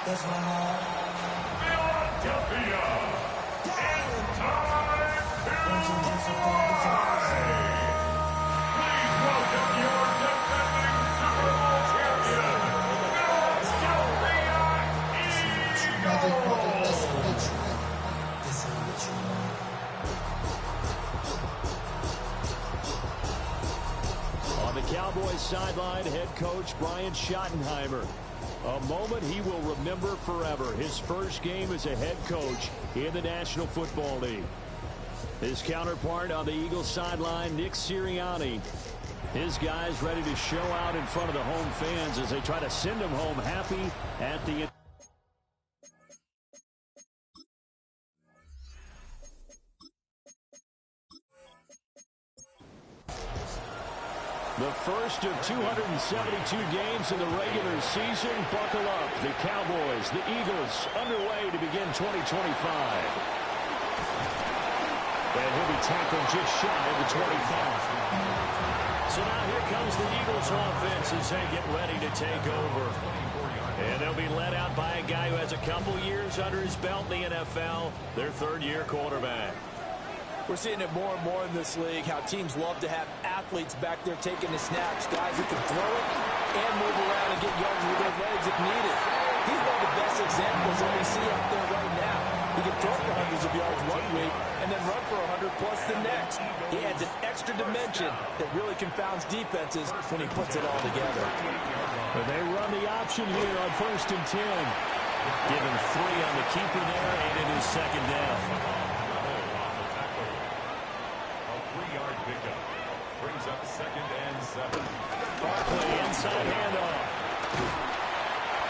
That's my heart. Philadelphia, it's time to play! Please welcome your defending Super Bowl champion, Philadelphia Eagles! On the Cowboys sideline, head coach Brian Schottenheimer. A moment he will remember forever. His first game as a head coach in the National Football League. His counterpart on the Eagles sideline, Nick Sirianni. His guys ready to show out in front of the home fans as they try to send them home happy at the end. The first of 272 games in the regular season. Buckle up. The Cowboys, the Eagles, underway to begin 2025. And he'll be tackled just shy of the 25. So now here comes the Eagles offense as they get ready to take over. And they'll be led out by a guy who has a couple years under his belt in the NFL, their third-year quarterback. We're seeing it more and more in this league, how teams love to have athletes back there taking the snaps, guys who can throw it and move around and get yards with their legs if needed. He's one of the best examples that we see out there right now. He can throw for hundreds of yards one week and then run for 100 plus the next. He adds an extra dimension that really confounds defenses when he puts it all together. But they run the option here on 1st and 10. Given 3 on the keeper there, and it is second down. Brings up 2nd and 7. Barkley inside handoff.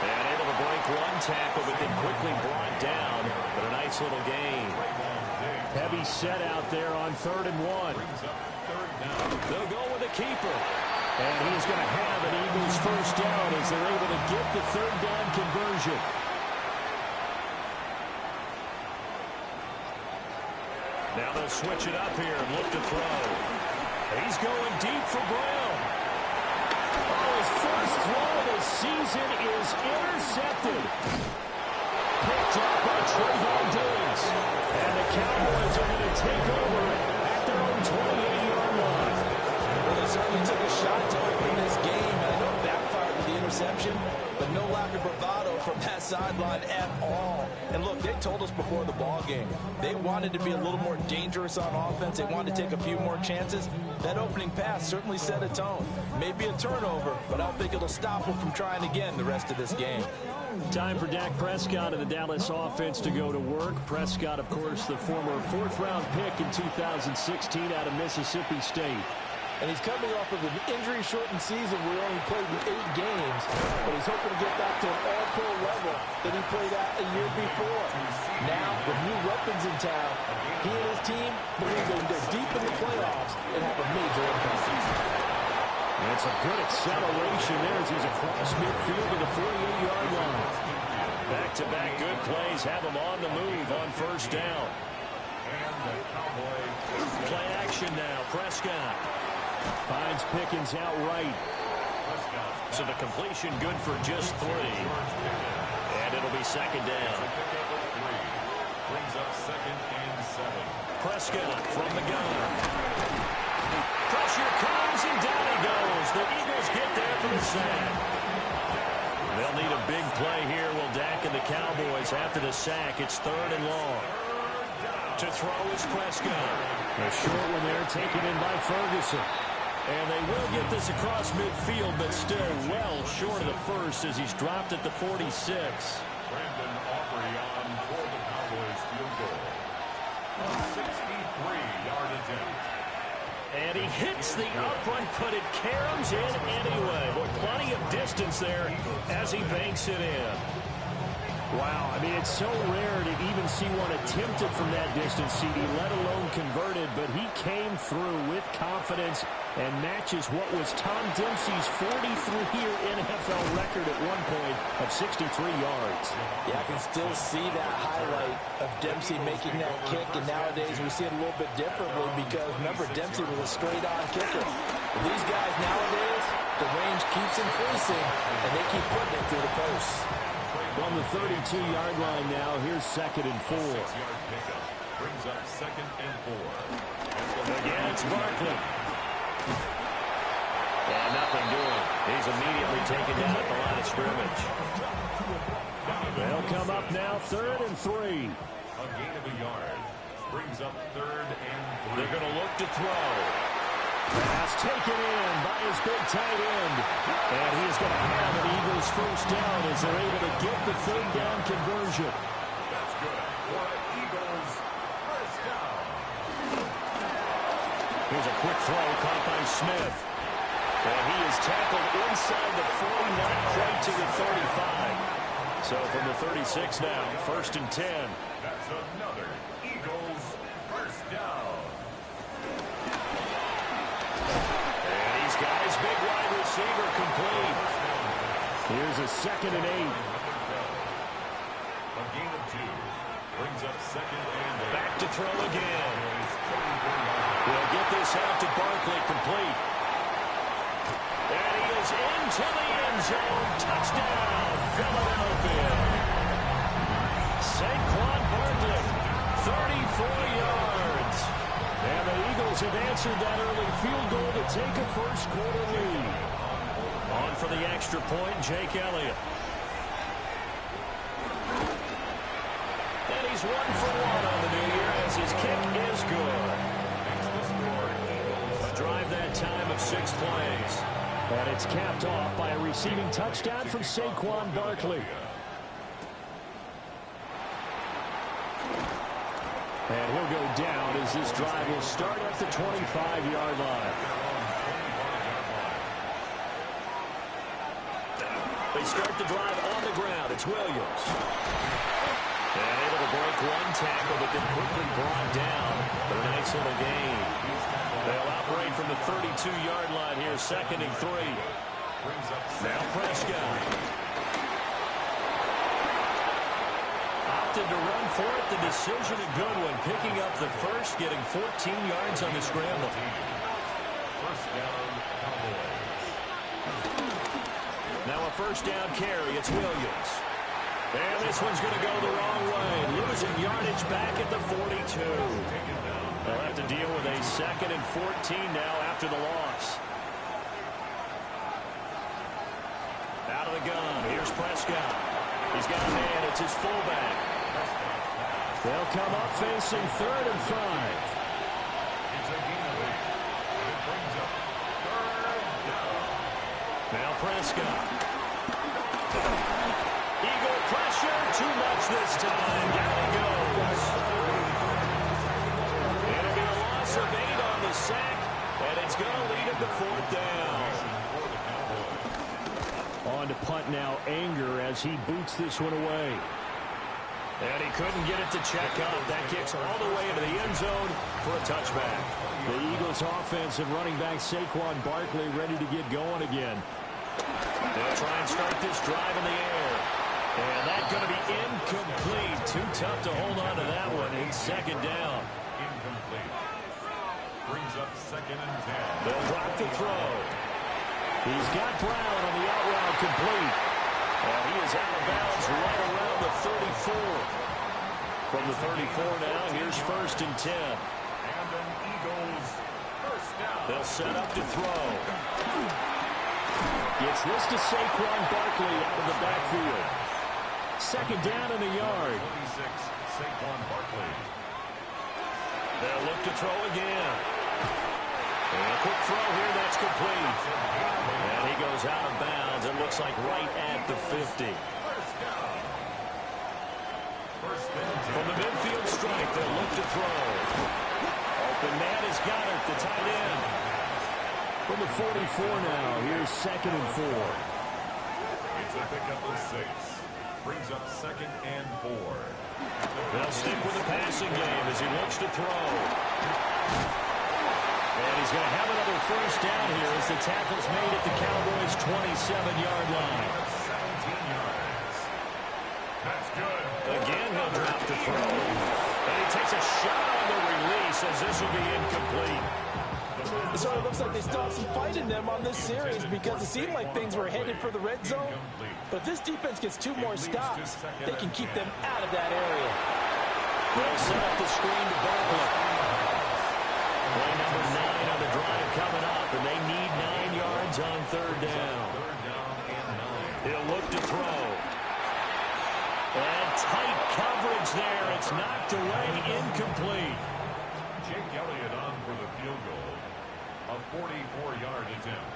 And able to break one tackle, but then quickly brought down. But a nice little gain. Heavy set out there on 3rd and 1. They'll go with the keeper. And he's going to have an Eagles first down as they're able to get the 3rd down conversion. Now they'll switch it up here and look to throw. He's going deep for Brown. Oh, his first throw of the season is intercepted. Picked up by Trayvon Diggs. And the Cowboys are going to take over at their own 28-yard line. Well, they certainly took a shot to open this game, and I know it backfired with the interception, but no lack of bravado from that sideline at all. And look, they told us before the ball game, they wanted to be a little more dangerous on offense. They wanted to take a few more chances. That opening pass certainly set a tone. Maybe a turnover, but I don't think it'll stop them from trying again the rest of this game. Time for Dak Prescott and the Dallas offense to go to work. Prescott, of course, the former 4th-round pick in 2016 out of Mississippi State. And he's coming off of an injury-shortened season where he only played in 8 games, but he's hoping to get back to an all-pro level that he played at a year before. Now, with new weapons in town, he and his team believe they can go deep in the playoffs and have a major impact. And it's a good acceleration there as he's across midfield to the 48-yard line. Back-to-back good plays have him on the move on 1st down. Play action now, Prescott. Finds Pickens outright. So the completion good for just 3. And it'll be 2nd down. Brings up 2nd and 7. Prescott from the gun. Pressure comes and down he goes. The Eagles get there for the sack. They'll need a big play here. Will Dak and the Cowboys after the sack. It's 3rd and long. To throw is Prescott. A short one there taken in by Ferguson. And they will get this across midfield, but still well short of the first as he's dropped at the 46. Brandon Aubrey on for the Cowboys field goal. A 63-yard attempt. And he hits the upright, but it caroms in anyway. With plenty of distance there as he banks it in. Wow, I mean, it's so rare to even see one attempted from that distance, CD, let alone converted, but he came through with confidence and matches what was Tom Dempsey's 43-year NFL record at one point of 63 yards. Yeah, I can still see that highlight of Dempsey making that kick, and nowadays we see it a little bit differently because, remember, Dempsey was a straight-on kicker. But these guys nowadays, the range keeps increasing, and they keep putting it through the posts. From the 32-yard line now, here's 2nd and 4. 6-yard pickup brings up 2nd and 4. Again, it's Barkley. And nothing doing. He's immediately taken down at the line of scrimmage. They'll come up now, 3rd and 3. A gain of a yard brings up 3rd and 3. They're going to look to throw. Pass taken in by his big tight end. And he is going to have an Eagles first down as they're able to get the 3rd down conversion. That's good for Eagles first down. Here's a quick throw caught by Smith. And he is tackled inside the 40, not quite to the 35. So from the 36 now, 1st and 10. That's another Eagles first down. And he's got his big wide receiver complete. Here's a 2nd and 8. A gain of 2 brings up 2nd and 8. Back to throw again. We'll get this out to Barkley, complete. And he is into the end zone. Touchdown, Philadelphia. Saquon Barkley, 34 yards. And the Eagles have answered that early field goal to take a first-quarter lead. On for the extra point, Jake Elliott. And he's 1 for 1 on the new year as his kick is good. A drive that time of 6 plays. And it's capped off by a receiving touchdown from Saquon Barkley. And he'll go down as this drive will start at the 25-yard line. They start the drive on the ground. It's Williams. And able to break one tackle, but then quickly brought down for a nice little gain. They'll operate from the 32-yard line here, 2nd and 3. Now Prescott. Opted to run for it. The decision a good one. Picking up the first, getting 14 yards on the scramble. First down, Cowboys. Now a first down carry. It's Williams. And this one's going to go the wrong way. Losing yardage back at the 42. They'll have to deal with a 2nd and 14 now after the loss. Out of the gun. Here's Prescott. He's got a man. It's his fullback. They'll come up facing 3rd and 5. It's a gain of 8. It brings up 3rd down. Now Prescott. Eagle pressure. Too much this time. Down he goes. It'll be a loss of 8 on the sack, and it's going to lead him to 4th down. On to punt now, Anger as he boots this one away. And he couldn't get it to check up. That kicks all the way into the end zone for a touchback. The Eagles offense and running back Saquon Barkley ready to get going again. They'll try and start this drive in the air. And that's going to be incomplete. Too tough to hold on to that one in 2nd down. Incomplete. Brings up 2nd and 10. They'll drop the throw. He's got Brown on the out route complete. And he is out of bounds right around the 34. From the 34 now, here's 1st and 10. And an Eagles first down. They'll set up to throw. Gets this to Saquon Barkley out of the backfield. 2nd down in a yard. 26, Saquon Barkley. They'll look to throw again. And a quick throw here, that's complete. And he goes out of bounds. It looks like right at the 50. First down. First and 10. From the midfield strike, they'll look to throw. Open man has got it, the tight end. From the 44 now, here's 2nd and 4. It's a pickup of 6. Brings up 2nd and 4. They'll stick with the passing game as he looks to throw. And he's going to have another first down here as the tackle's made at the Cowboys' 27-yard line. 17 yards. That's good. Again, he'll drop the throw. And he takes a shot on the release as this will be incomplete. So it looks like they still have some fight in them on this series because it seemed like things were headed for the red zone. But if this defense gets 2 more stops, they can keep them out of that area. They'll set up the screen to Barkley. Play number 9 on the drive coming up, and they need 9 yards on 3rd down. He'll look to throw. And tight coverage there. It's knocked away, incomplete. Jake Elliott on for the field goal. A 44-yard attempt.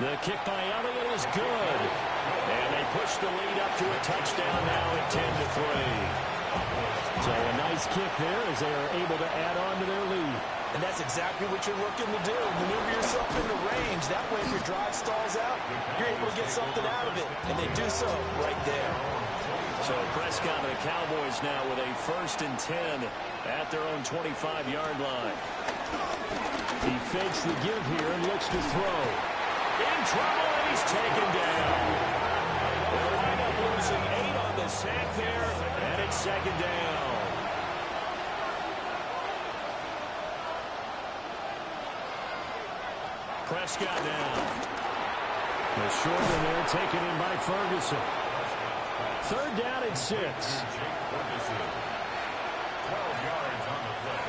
The kick by Elliott is good. And they push the lead up to a touchdown now at 10-3. So a nice kick there as they are able to add on to their lead. And that's exactly what you're looking to do. Maneuver yourself into range. That way, if your drive stalls out, you're able to get something out of it. And they do so right there. So Prescott and the Cowboys now with a 1st and 10 at their own 25-yard line. He fakes the give here and looks to throw. In trouble, and he's taken down. They'll wind up losing 8 on the sack there, and it's 2nd down. Prescott now. The short one there taken in by Ferguson. 3rd down and 6. 12 yards on the play.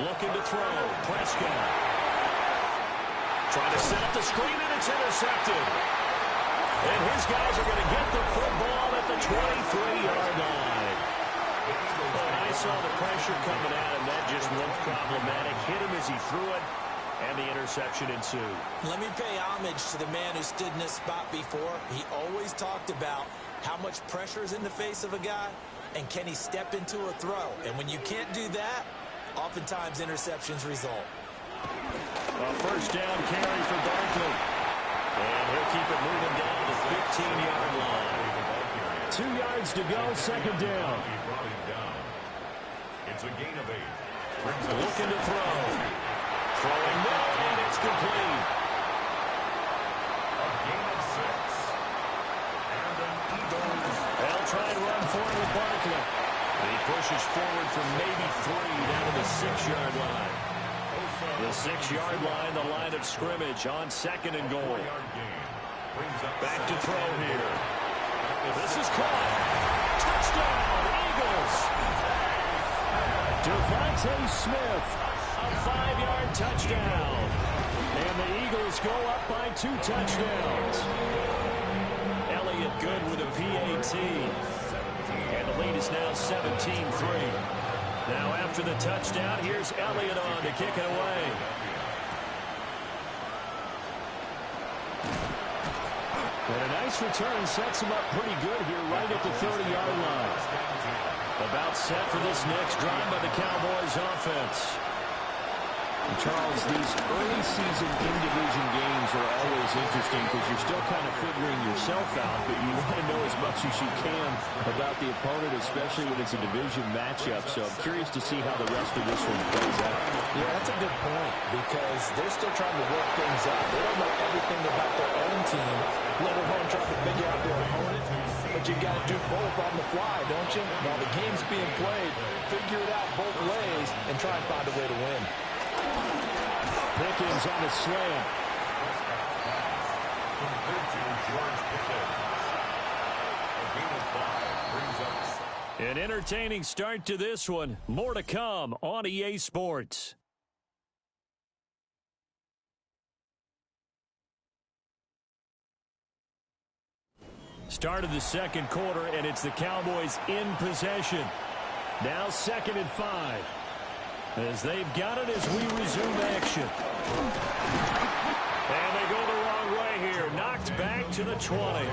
Looking to throw. Prescott. Trying to set up the screen, and it's intercepted. And his guys are going to get the football at the 23-yard line. And I saw the pressure coming at him. That just looked problematic. Hit him as he threw it, and the interception ensued. Let me pay homage to the man who stood in this spot before. He always talked about how much pressure is in the face of a guy, and can he step into a throw? And when you can't do that, oftentimes interceptions result. A 1st down carry for Barkley. And he'll keep it moving down to the 15-yard line. 2 yards to go, 2nd down. It's a gain of 8. Looking to throw. Throwing no, and it's complete. A gain of 6. And an Eagles. They'll try and run forward with Barkley. He pushes forward from maybe 3 down to the 6-yard line. The 6-yard line, the line of scrimmage on 2nd and goal. Back to throw here. This is caught. Touchdown, Eagles. Devontae Smith, a 5-yard touchdown. And the Eagles go up by 2 touchdowns. Elliott good with a PAT. And the lead is now 17-3. Now after the touchdown, here's Elliott on to kick it away. And a nice return sets him up pretty good here right at the 30-yard line. About set for this next drive by the Cowboys offense. Charles, these early season in-division games are always interesting because you're still kind of figuring yourself out, but you want to know as much as you can about the opponent, especially when it's a division matchup. So I'm curious to see how the rest of this one plays out. Yeah, that's a good point because they're still trying to work things out. They don't know everything about their own team, let alone trying to figure out their opponent. But you got to do both on the fly, don't you? While the game's being played, figure it out both ways and try and find a way to win. Pickens on the slam. An entertaining start to this one. More to come on EA Sports. Start of the 2nd quarter, and it's the Cowboys in possession. Now 2nd and 5. As they've got it as we resume action. And they go the wrong way here. Knocked back to the 20.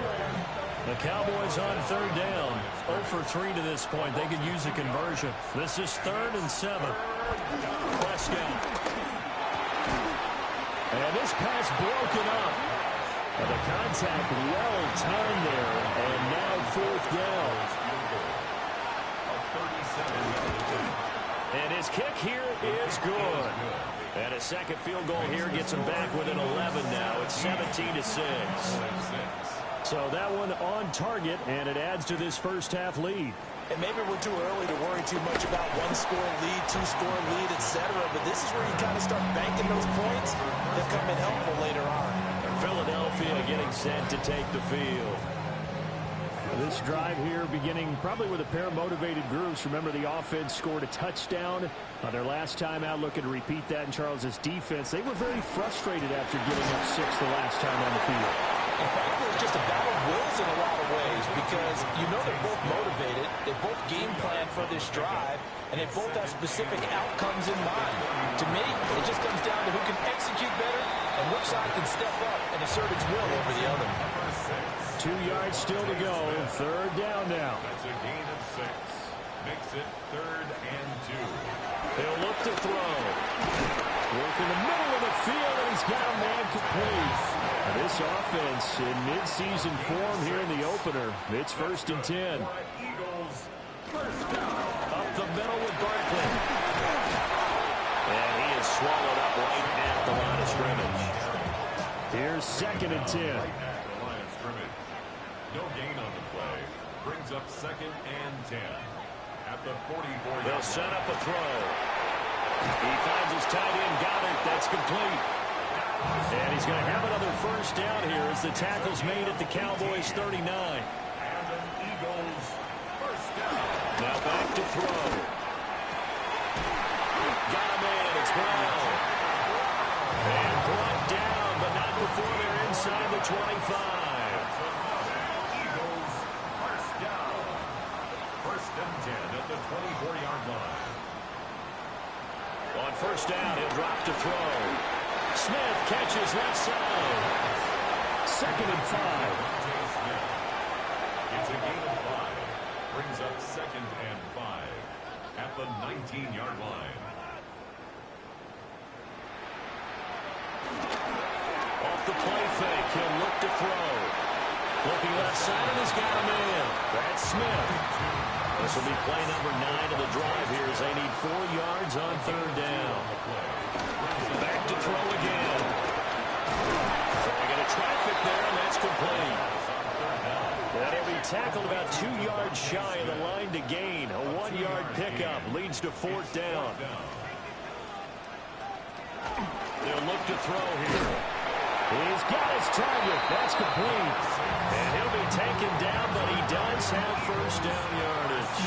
The Cowboys on 3rd down. 0 for 3 to this point. They could use a conversion. This is 3rd and 7. Prescott. And this pass broken up. And the contact well timed there, and now fourth down. And his kick here is good. And a second field goal here gets him back within 11 now. It's 17-6. So that one on target, and it adds to this first half lead. And maybe we're too early to worry too much about one-score lead, two-score lead, etc. But this is where you kind of start banking those points. They'll come in helpful later on. Philadelphia getting set to take the field. This drive here beginning probably with a pair of motivated groups. Remember, the offense scored a touchdown on their last time out. Looking to repeat that in Charles's defense. They were very frustrated after giving up 6 the last time on the field. In fact, it was just a battle of wills in a lot of ways because you know they're both motivated. They both game plan for this drive, and they both have specific outcomes in mind. To me, it just comes down to who can execute better and which side can step up and assert its will over the other. 2 yards still to go. Third down now. That's a gain of 6. Makes it 3rd and 2. He'll look to throw. Work in the middle of the field, and he's got a man complete. This offense in mid-season form here in the opener. It's 1st and 10. Eagles, first down. Up the middle with Barkley. And he is swallowed up right at the line of scrimmage. Here's 2nd and 10. Right at the line of scrimmage. No gain on the play. Brings up 2nd and 10. At the 44. They'll set up a throw. He finds his tight end, Goddard. That's complete. And he's going to have another first down here as the tackle's made at the Cowboys' 39. And an Eagles first down. Now back to throw. Got a man. It's Brown. And brought down, but not before they're inside the 25. Eagles first down. 1st and 10 at the 24-yard line. On first down, he'll drop to throw. Smith catches left side. 2nd and 5. It's a gain of 5. Brings up 2nd and 5 at the 19-yard line. Off the play fake, he'll look to throw. Looking left side, and he's got a man. That's Smith. This will be play number 9 of the drive here as they need 4 yards on 3rd down. Back to throw again. Throwing into traffic there, and that's complete. That'll be tackled about 2 yards shy of the line to gain. A 1-yard pickup leads to 4th down. They'll look to throw here. He's got his target. That's complete. And he'll be taken down, but he does have first down yardage.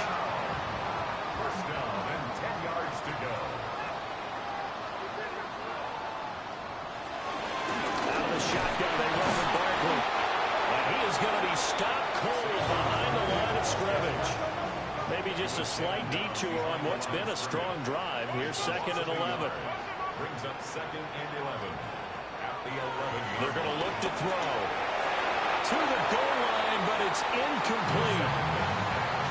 First down and 10 yards to go. Out of the shotgun, they run with Barkley. And he is going to be stopped cold behind the line of scrimmage. Maybe just a slight detour on what's been a strong drive. Here's 2nd and 11. Brings up 2nd and 11. The 11. They're going to look to throw. To the goal line, but it's incomplete.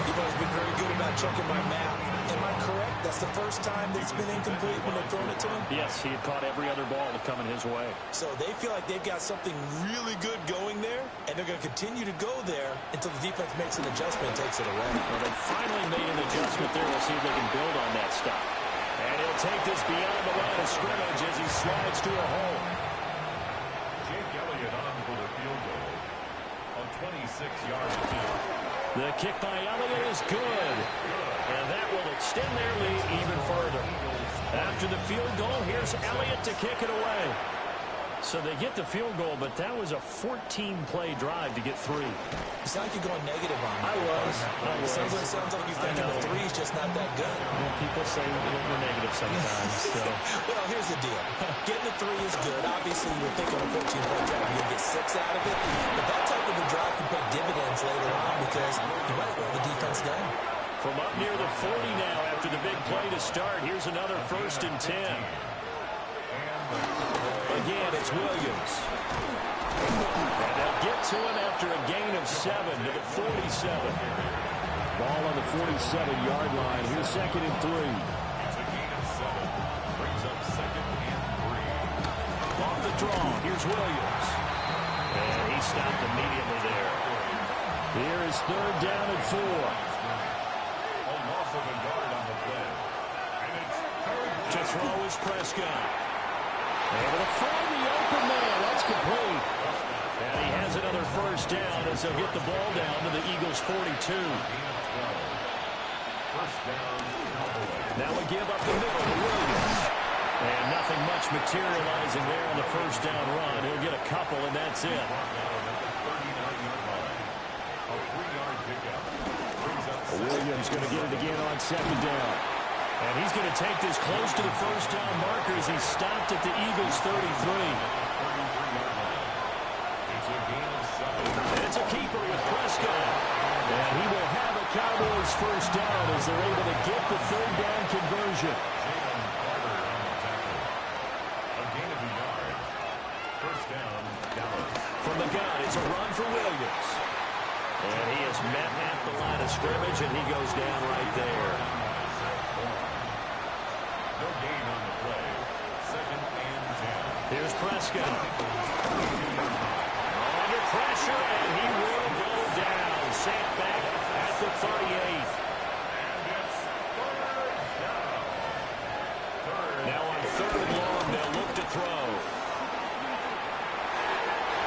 You've always been very good about checking my math. Am I correct? That's the first time that it's been incomplete when they've thrown it to him? Yes, he had caught every other ball coming his way. So they feel like they've got something really good going there, and they're going to continue to go there until the defense makes an adjustment and takes it away. Well, they finally made an adjustment there. We'll see if they can build on that stop. And he'll take this beyond the line of scrimmage as he slides to a hole. On for the field goal. A 26-yard attempt. The kick by Elliott is good. And that will extend their lead even further. After the field goal, here's Elliott to kick it away. So they get the field goal, but that was a 14-play drive to get 3. It's like you're going negative on me. I was. Sounds like you're thinking the 3 is just not that good. Well, people say we're negative sometimes. So. Well, here's the deal. Getting the 3 is good. Obviously, you're thinking a 14-play drive, you'll get 6 out of it. But that type of a drive can pay dividends later on because you might wear the defense down. From up near the 40 now after the big play to start, here's another 1st and 10. Again, it's Williams. And they'll get to him after a gain of 7 to the 47. Ball on the 47-yard line. Here's 2nd and 3. It's a gain of 7. Brings up 2nd and 3. Off the draw. Here's Williams. And he stopped immediately there. Here is third down and 4. A loss of a yard on the play. And it's third down. To throw is Prescott. Able to find the open man. That's complete. And he has another first down as they'll get the ball down to the Eagles' 42. First down, Cowboys. Now we give up the middle to Williams. And nothing much materializing there on the first down run. He'll get a couple, and that's it. Williams going to get it again on second down. And he's going to take this close to the first down marker as he's stopped at the Eagles' 33. And it's a keeper with Prescott. And he will have a Cowboys first down as they're able to get the third down conversion. From the gun, it's a run for Williams. And he is met at the line of scrimmage, and he goes down right there. No gain on the play. Second and 10. Here's Prescott. Under pressure, and he will go down. Sacked back at the 38. And it's third down. Now on third and long, they'll look to throw.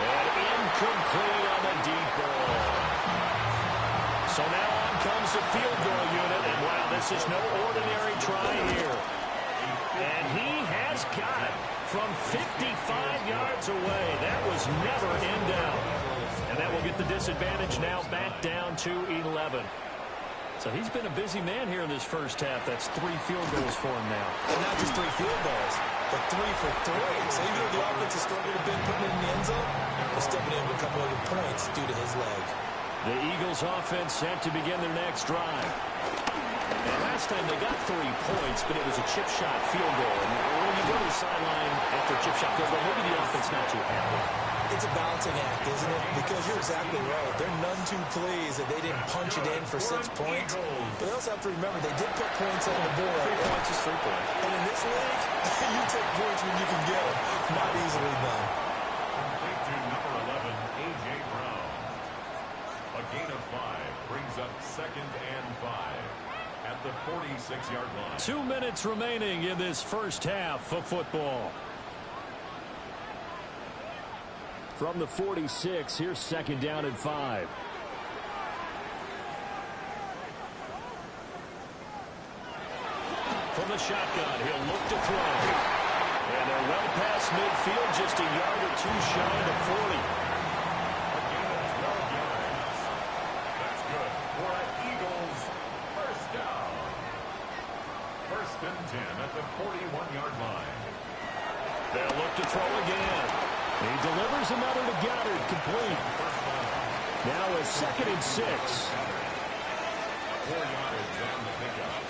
And incomplete on the deep ball. So now on comes the field goal unit, and wow, this is no ordinary try here. And he has got it from 55 yards away. That was never in doubt. And that will get the disadvantage now back down to 11. So he's been a busy man here in this first half. That's 3 field goals for him now. And not just 3 field goals, but 3 for 3. So even though the offense has struggled a bit putting it in the end zone, they're stepping in with a couple other points due to his leg. The Eagles offense set to begin their next drive. And last time they got 3 points, but it was a chip shot field goal. And when you go to the sideline after a chip shot field goal, maybe the offense not too happy. It's a balancing act, isn't it? Because you're exactly right. They're none too pleased that they didn't punch it in for 6 points. But they also have to remember they did put points on the board. 3 points is 3 points. And in this league, you take points when you can get them. Not easily done. Complete to number 11, A.J. Brown. A gain of 5 brings up second and 5 at the 46-yard line. 2 minutes remaining in this first half of football. From the 46, here's second down and 5. From the shotgun, he'll look to throw. And they're well past midfield, just a yard or 2 shy of 40. A gain of 12 yards. That's good for an Eagles first down. First and 10 at the 41-yard line. They'll look to throw again. He delivers another to Goddard, complete. Now a second and 6. 4 yards on the pickup.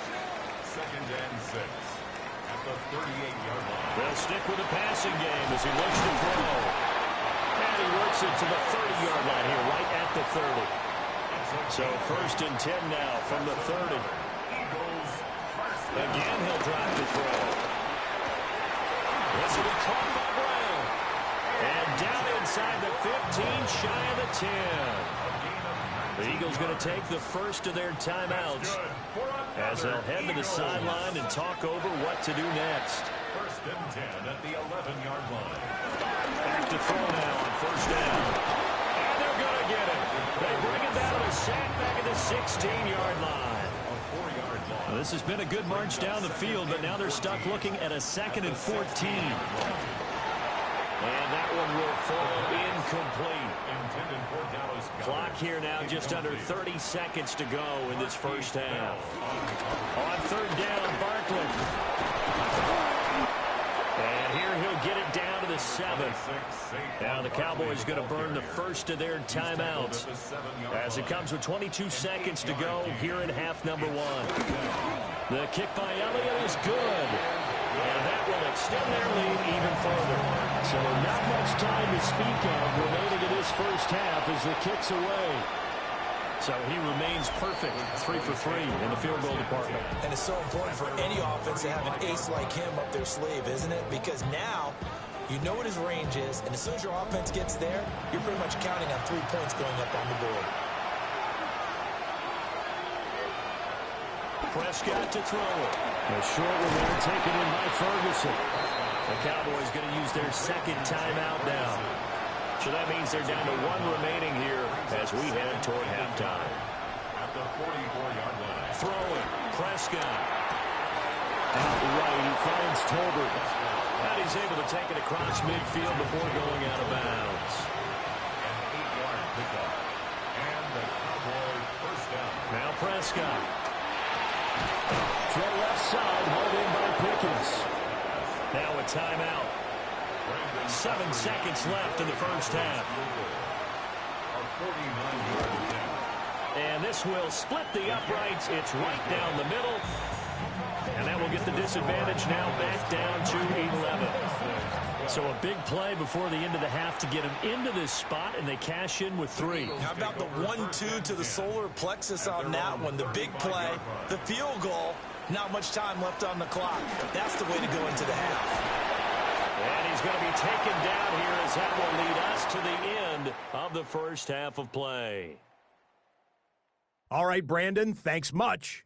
Second and 6 at the 38-yard line. They'll stick with the passing game as he looks to throw. And he works it to the 30-yard line here, right at the 30. So first and 10 now from the 30. Again, he'll drive to throw. This will be caught by Brown. And down inside the 15, shy of the 10. The Eagles going to take the first of their timeouts as they'll head to the sideline and talk over what to do next. First and 10 at the 11-yard line. Back to throw now on first down. And they're going to get it. They bring it down to sack back at the 16-yard line. Well, this has been a good march down the field, but now they're stuck looking at a second and 14. And that one will fall incomplete. Clock here now just under 30 seconds to go in this first half. On third down, Barkley. And here he'll get it down to the 7. Now the Cowboys going to burn the first of their timeouts as it comes with 22 seconds to go here in half number 1. The kick by Elliott is good. And that will extend their lead even further. So not much time to speak of remaining in this first half as the kick's away. So he remains perfect, 3 for 3 in the field goal department. And it's so important for any offense to have an ace like him up their sleeve, isn't it? Because now You know what his range is, and as soon as your offense gets there, you're pretty much counting on 3 points going up on the board. Prescott to throw it. A short one there taken in by Ferguson. The Cowboys going to use their second timeout now. So that means they're down to 1 remaining here as we head toward halftime. At the 44-yard line. Throwing. Prescott. Out right, he finds Tolbert. And he's able to take it across midfield before going out of bounds. An 8-yard pickup. And the Cowboys first down. Now Prescott. Throw left side, hauled in by Pickens. Now a timeout. 7 seconds left in the first half. A 49-yard attempt. And this will split the uprights. It's right down the middle. And that will get the disadvantage now back down to 11. So a big play before the end of the half to get them into this spot, and they cash in with 3. How about the 1-2 to the solar plexus on that one? The big play, the field goal, not much time left on the clock. That's the way to go into the half. And he's going to be taken down here as that will lead us to the end of the first half of play. All right, Brandon, thanks much.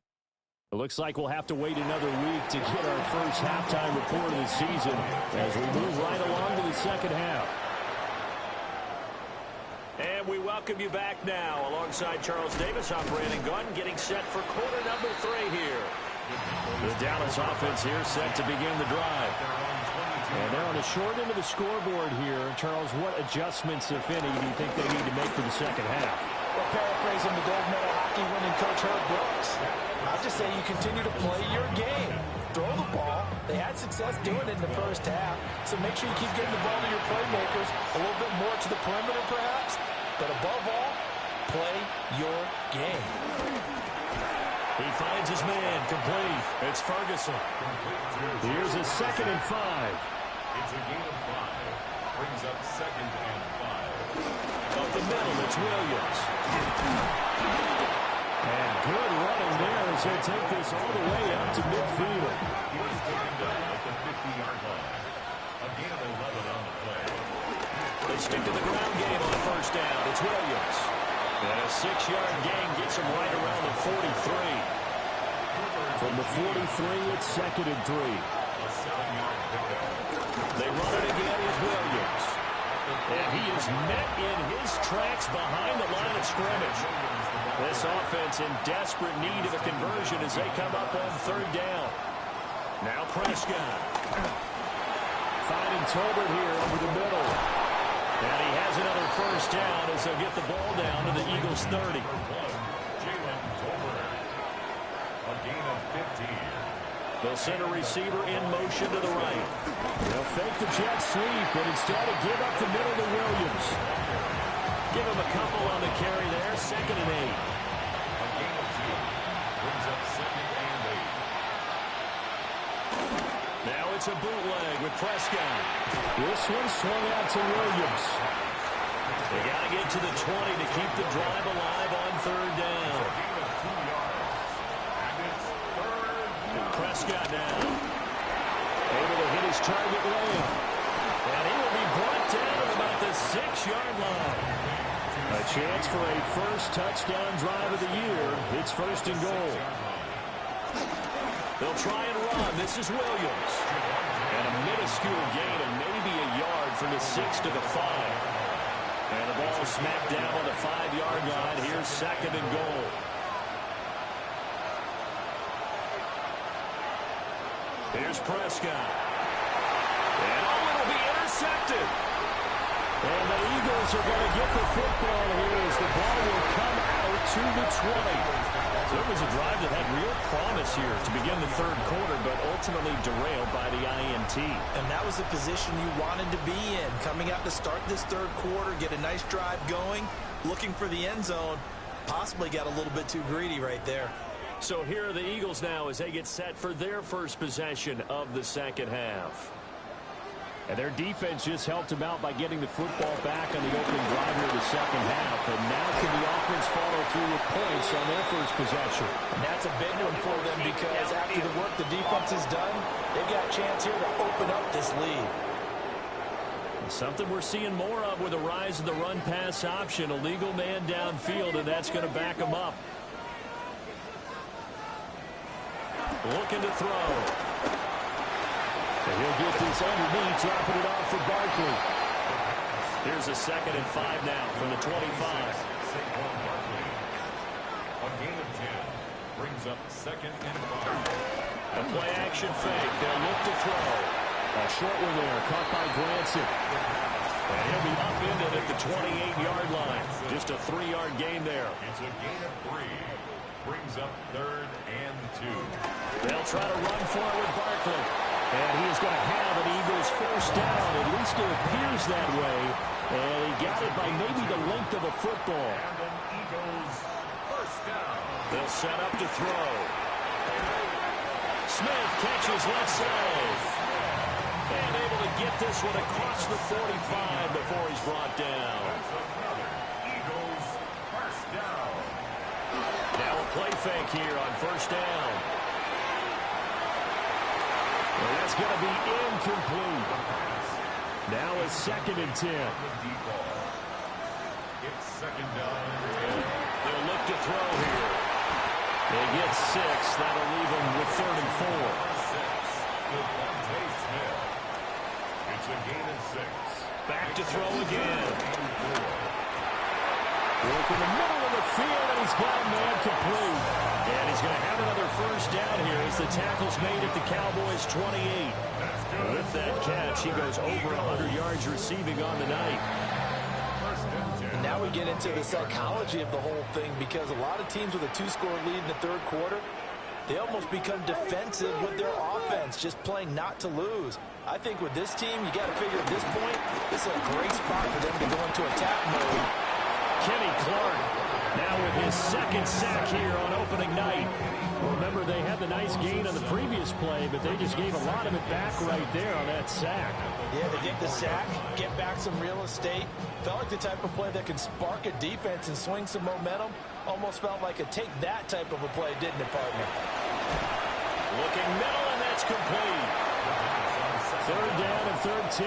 It looks like we'll have to wait another week to get our first halftime report of the season as we move right along to the second half. And we welcome you back now alongside Charles Davis, operating gun, getting set for quarter number 3 here. The Dallas offense here set to begin the drive. And they're on the short end of the scoreboard here. Charles, what adjustments, if any, do you think they need to make for the second half? Well, paraphrasing the gold medal hockey winning coach Herb Brooks, I'd just say you continue to play your game. Throw the ball. They had success doing it in the first half, so make sure you keep getting the ball to your playmakers, a little bit more to the perimeter perhaps, but above all, play your game. He finds his man, complete. It's Ferguson. Here's a 2nd and 5. It's a gain of 5. Brings up 2nd and 5. Up the middle, it's Williams. And good running there as he'll take this all the way up to midfield. He's taken down at the 50-yard line. A gain of 11 on the play. They stick to the ground game on first down. It's Williams. And a 6-yard gain gets him right around the 43. From the 43, it's 2nd and 3. A 7-yard pickup. They run it again with Williams. And he is met in his tracks behind the line of scrimmage. This offense in desperate need of a conversion as they come up on 3rd down. Now Prescott. Finding Tolbert here over the middle. And he has another first down as they'll get the ball down to the Eagles' 30. Jalen Tolbert. A gain of 15. They'll send a receiver in motion to the right. They'll fake the jet sweep, but instead of give up the middle to Williams. Give him a couple on the carry there, 2nd and 8. A gain of 2. Brings up 2nd and 8. Now it's a bootleg with Prescott. This one swung out to Williams. They got to get to the 20 to keep the drive alive on 3rd down. A gain of 2 yards. And it's 3rd. Prescott now. Able to hit his target layup. And he will be brought down at about the 6-yard line. A chance for a first touchdown drive of the year. It's 1st and goal. They'll try and run. This is Williams. And a minuscule gain of maybe a yard from the 6 to the 5. And the ball smacked down on the 5-yard line. Here's 2nd and goal. Here's Prescott. And it'll be intercepted. And the Eagles are going to get the football here as the ball will come out to the 20. So it was a drive that had real promise here to begin the 3rd quarter, but ultimately derailed by the INT. And that was the position you wanted to be in. Coming out to start this 3rd quarter, get a nice drive going, looking for the end zone. Possibly got a little bit too greedy right there. So here are the Eagles now as they get set for their first possession of the second half. And their defense just helped them out by getting the football back on the opening drive here of the second half. And now can the offense follow through with points on their first possession? And that's a big one for them because after the work the defense has done, they've got a chance here to open up this lead. Something we're seeing more of with the rise of the run-pass option. A legal man downfield, and that's going to back him up. Looking to throw. And he'll get this underneath, dropping it off for Barkley. Here's a 2nd and 5 now from the 25. A gain of 10 brings up 2nd and 5. A play action fake. They'll look to throw. A short one there, caught by Granson. And he'll be upended at the 28-yard line. Just a 3-yard gain there. It's a gain of 3. Brings up 3rd and 2. They'll try to run for it with Barkley. And he is going to have an Eagles first down. At least it appears that way. And he got it by maybe the length of a football. And an Eagles first down. They'll set up to throw. Smith catches left side. And able to get this one across the 45 before he's brought down. That's another Eagles first down. Now a play fake here on first down. Well, that's going to be incomplete. Now a 2nd and 10. It's 2nd down. They'll look to throw here. They get 6. That'll leave them with 3rd and 4. It's a gain of 6. Back to throw again. Work in the middle of the field, and he's got a man complete. And he's going to have another first down here as the tackle's made at the Cowboys' 28. With that catch, he goes over 100 yards receiving on the night. Now we get into the psychology of the whole thing, because a lot of teams with a 2-score lead in the 3rd quarter, they almost become defensive with their offense, just playing not to lose. I think with this team, you got to figure at this point, this is a great spot for them to go into attack mode. Kenny Clark now with his 2nd sack here on opening night. Remember, they had the nice gain on the previous play, but they just gave a lot of it back right there on that sack. Yeah, they get the sack, get back some real estate. Felt like the type of play that can spark a defense and swing some momentum. Almost felt like a take that type of a play, didn't it, partner? Looking middle, and that's complete. 3rd down and 13.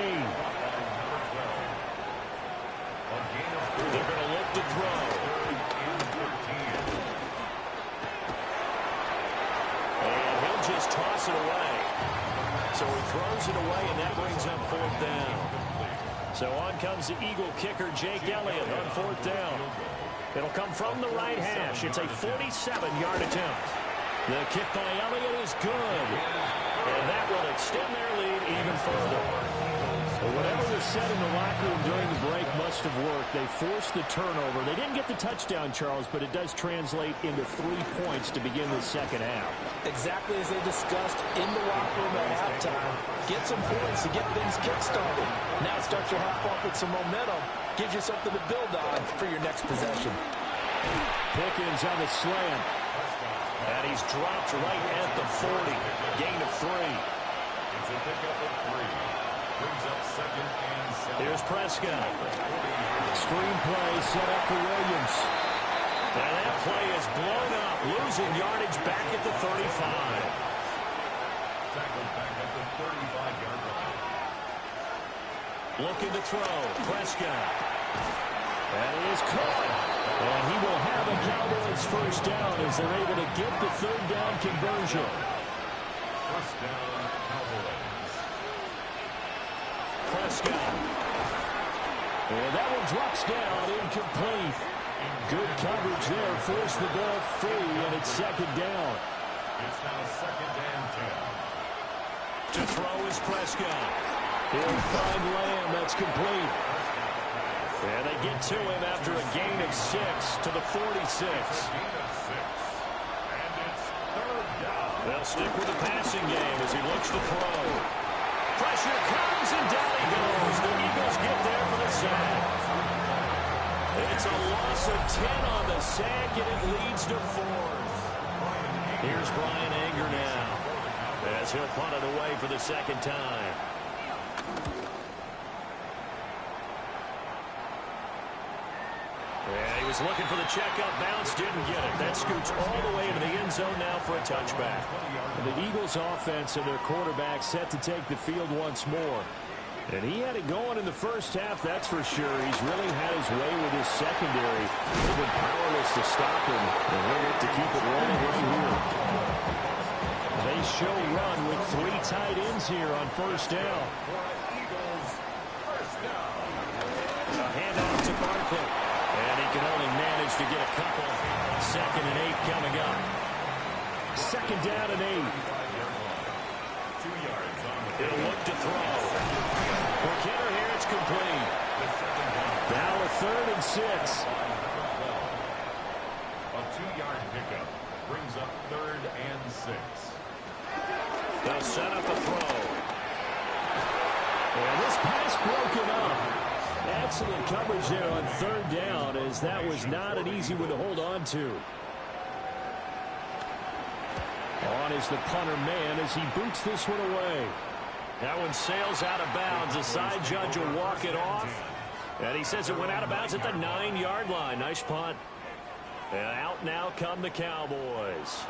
They're going to look to throw. And he'll just toss it away. So he throws it away, and that brings up 4th down. So on comes the Eagle kicker, Jake Elliott, on 4th down. It'll come from the right hash. It's a 47-yard attempt. The kick by Elliott is good. And that will extend their lead even further. Well, whatever was said in the locker room during the break must have worked. They forced the turnover. They didn't get the touchdown, Charles, but it does translate into 3 points to begin the 2nd half. Exactly as they discussed in the locker room at halftime. Get some points to get things kick-started. Now start your half off with some momentum. Gives you something to build on for your next possession. Pickens on the slam. And he's dropped right at the 40. Gain of 3. It's a pickup of 3. Brings up 2nd and 7. Here's Prescott. Screen play set up for Williams. And that play is blown up. Losing yardage back at the 35. Tackled back at the 35-yard line. Looking to throw. Prescott. And it is caught. And he will have a Cowboys first down as they're able to get the 3rd down conversion. First down, Cowboys. Prescott. And that one drops down, incomplete. Good coverage there, forced the ball free, and it's 2nd down. It's now 2nd and 10. To throw is Prescott. He'll find Lamb, that's complete. And they get to him after a gain of 6 to the 46. Gain of 6. And it's 3rd down. They'll stick with the passing game as he looks to throw. Pressure comes, and down he goes. The Eagles get there for the sack. It's a loss of 10 on the sack, and it leads to 4th. Here's Brian Anger now as he'll punt it away for the 2nd time. And he was looking for the checkup bounce, didn't get it. That scoots all the way into the end zone now for a touchback. And the Eagles offense and their quarterback set to take the field once more. And he had it going in the first half, that's for sure. He's really had his way with his secondary. They've been powerless to stop him, and he'll look to keep it rolling right here. They show run with 3 tight ends here on first down. A handoff to Barkley, and he can only manage to get a couple. 2nd and 8 coming up. 2nd down and 8. 2 yards on the He'll look to throw. For Kidder here, it's complete. Now a 3rd and 6. A 2-yard pickup brings up 3rd and 6. They'll set up a throw. And this pass broken up. Excellent coverage there on 3rd down, as that was not an easy one to hold on to. On is the punter man as he boots this one away. That one sails out of bounds. The side judge will walk it off. And he says it went out of bounds at the 9-yard line. Nice punt. And out now come the Cowboys.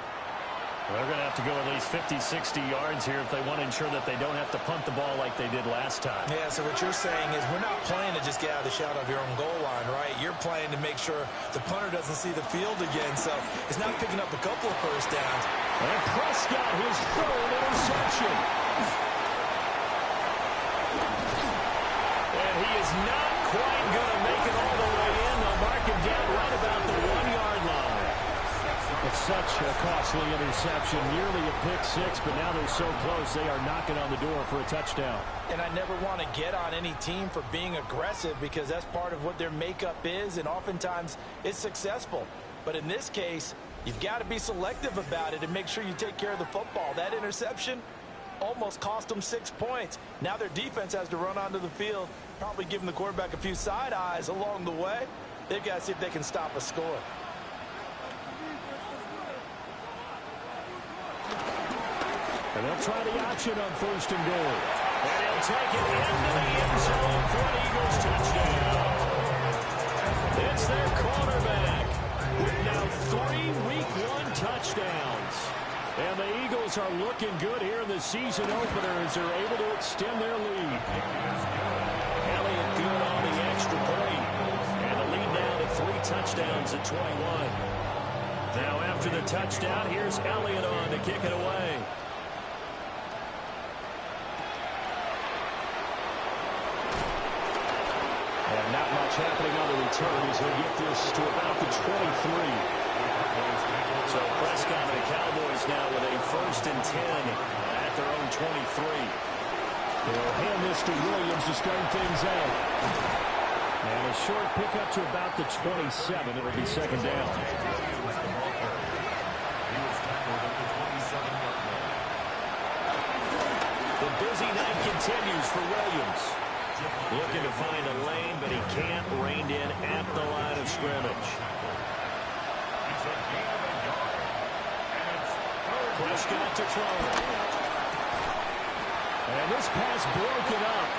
They're going to have to go at least 50, 60 yards here if they want to ensure that they don't have to punt the ball like they did last time. Yeah, so what you're saying is we're not playing to just get out of the shadow of your own goal line, right? You're playing to make sure the punter doesn't see the field again. So it's not picking up a couple of first downs. And Prescott, his 3rd interception. And he is not quite going to make it all the way in. They'll mark him down right about the 1-yard line. It's such a costly interception, nearly a pick 6, but now they're so close they are knocking on the door for a touchdown. And I never want to get on any team for being aggressive because that's part of what their makeup is, and oftentimes it's successful. But in this case, you've got to be selective about it and make sure you take care of the football. That interception almost cost them 6 points. Now their defense has to run onto the field, probably giving the quarterback a few side eyes along the way. They've got to see if they can stop a score. And they'll try the option on 1st and goal. And he'll take it into the end zone for an Eagles touchdown. It's their quarterback with now 3 Week 1 touchdowns. And the Eagles are looking good here in the season opener as they're able to extend their lead. Elliott good on the extra point. And the lead now to 3 touchdowns at 21. Now after the touchdown, here's Elliott on to kick it away. And not much happening on the return as he'll get this to about the 23. So Prescott and the Cowboys now with a 1st and 10 at their own 23. They'll hand this to Williams to start things out. And a short pickup to about the 27. It'll be 2nd down. The busy night continues for Williams. Looking to find a lane, but he can't. Reined in at the line of scrimmage. Prescott to throw. And this pass broken up.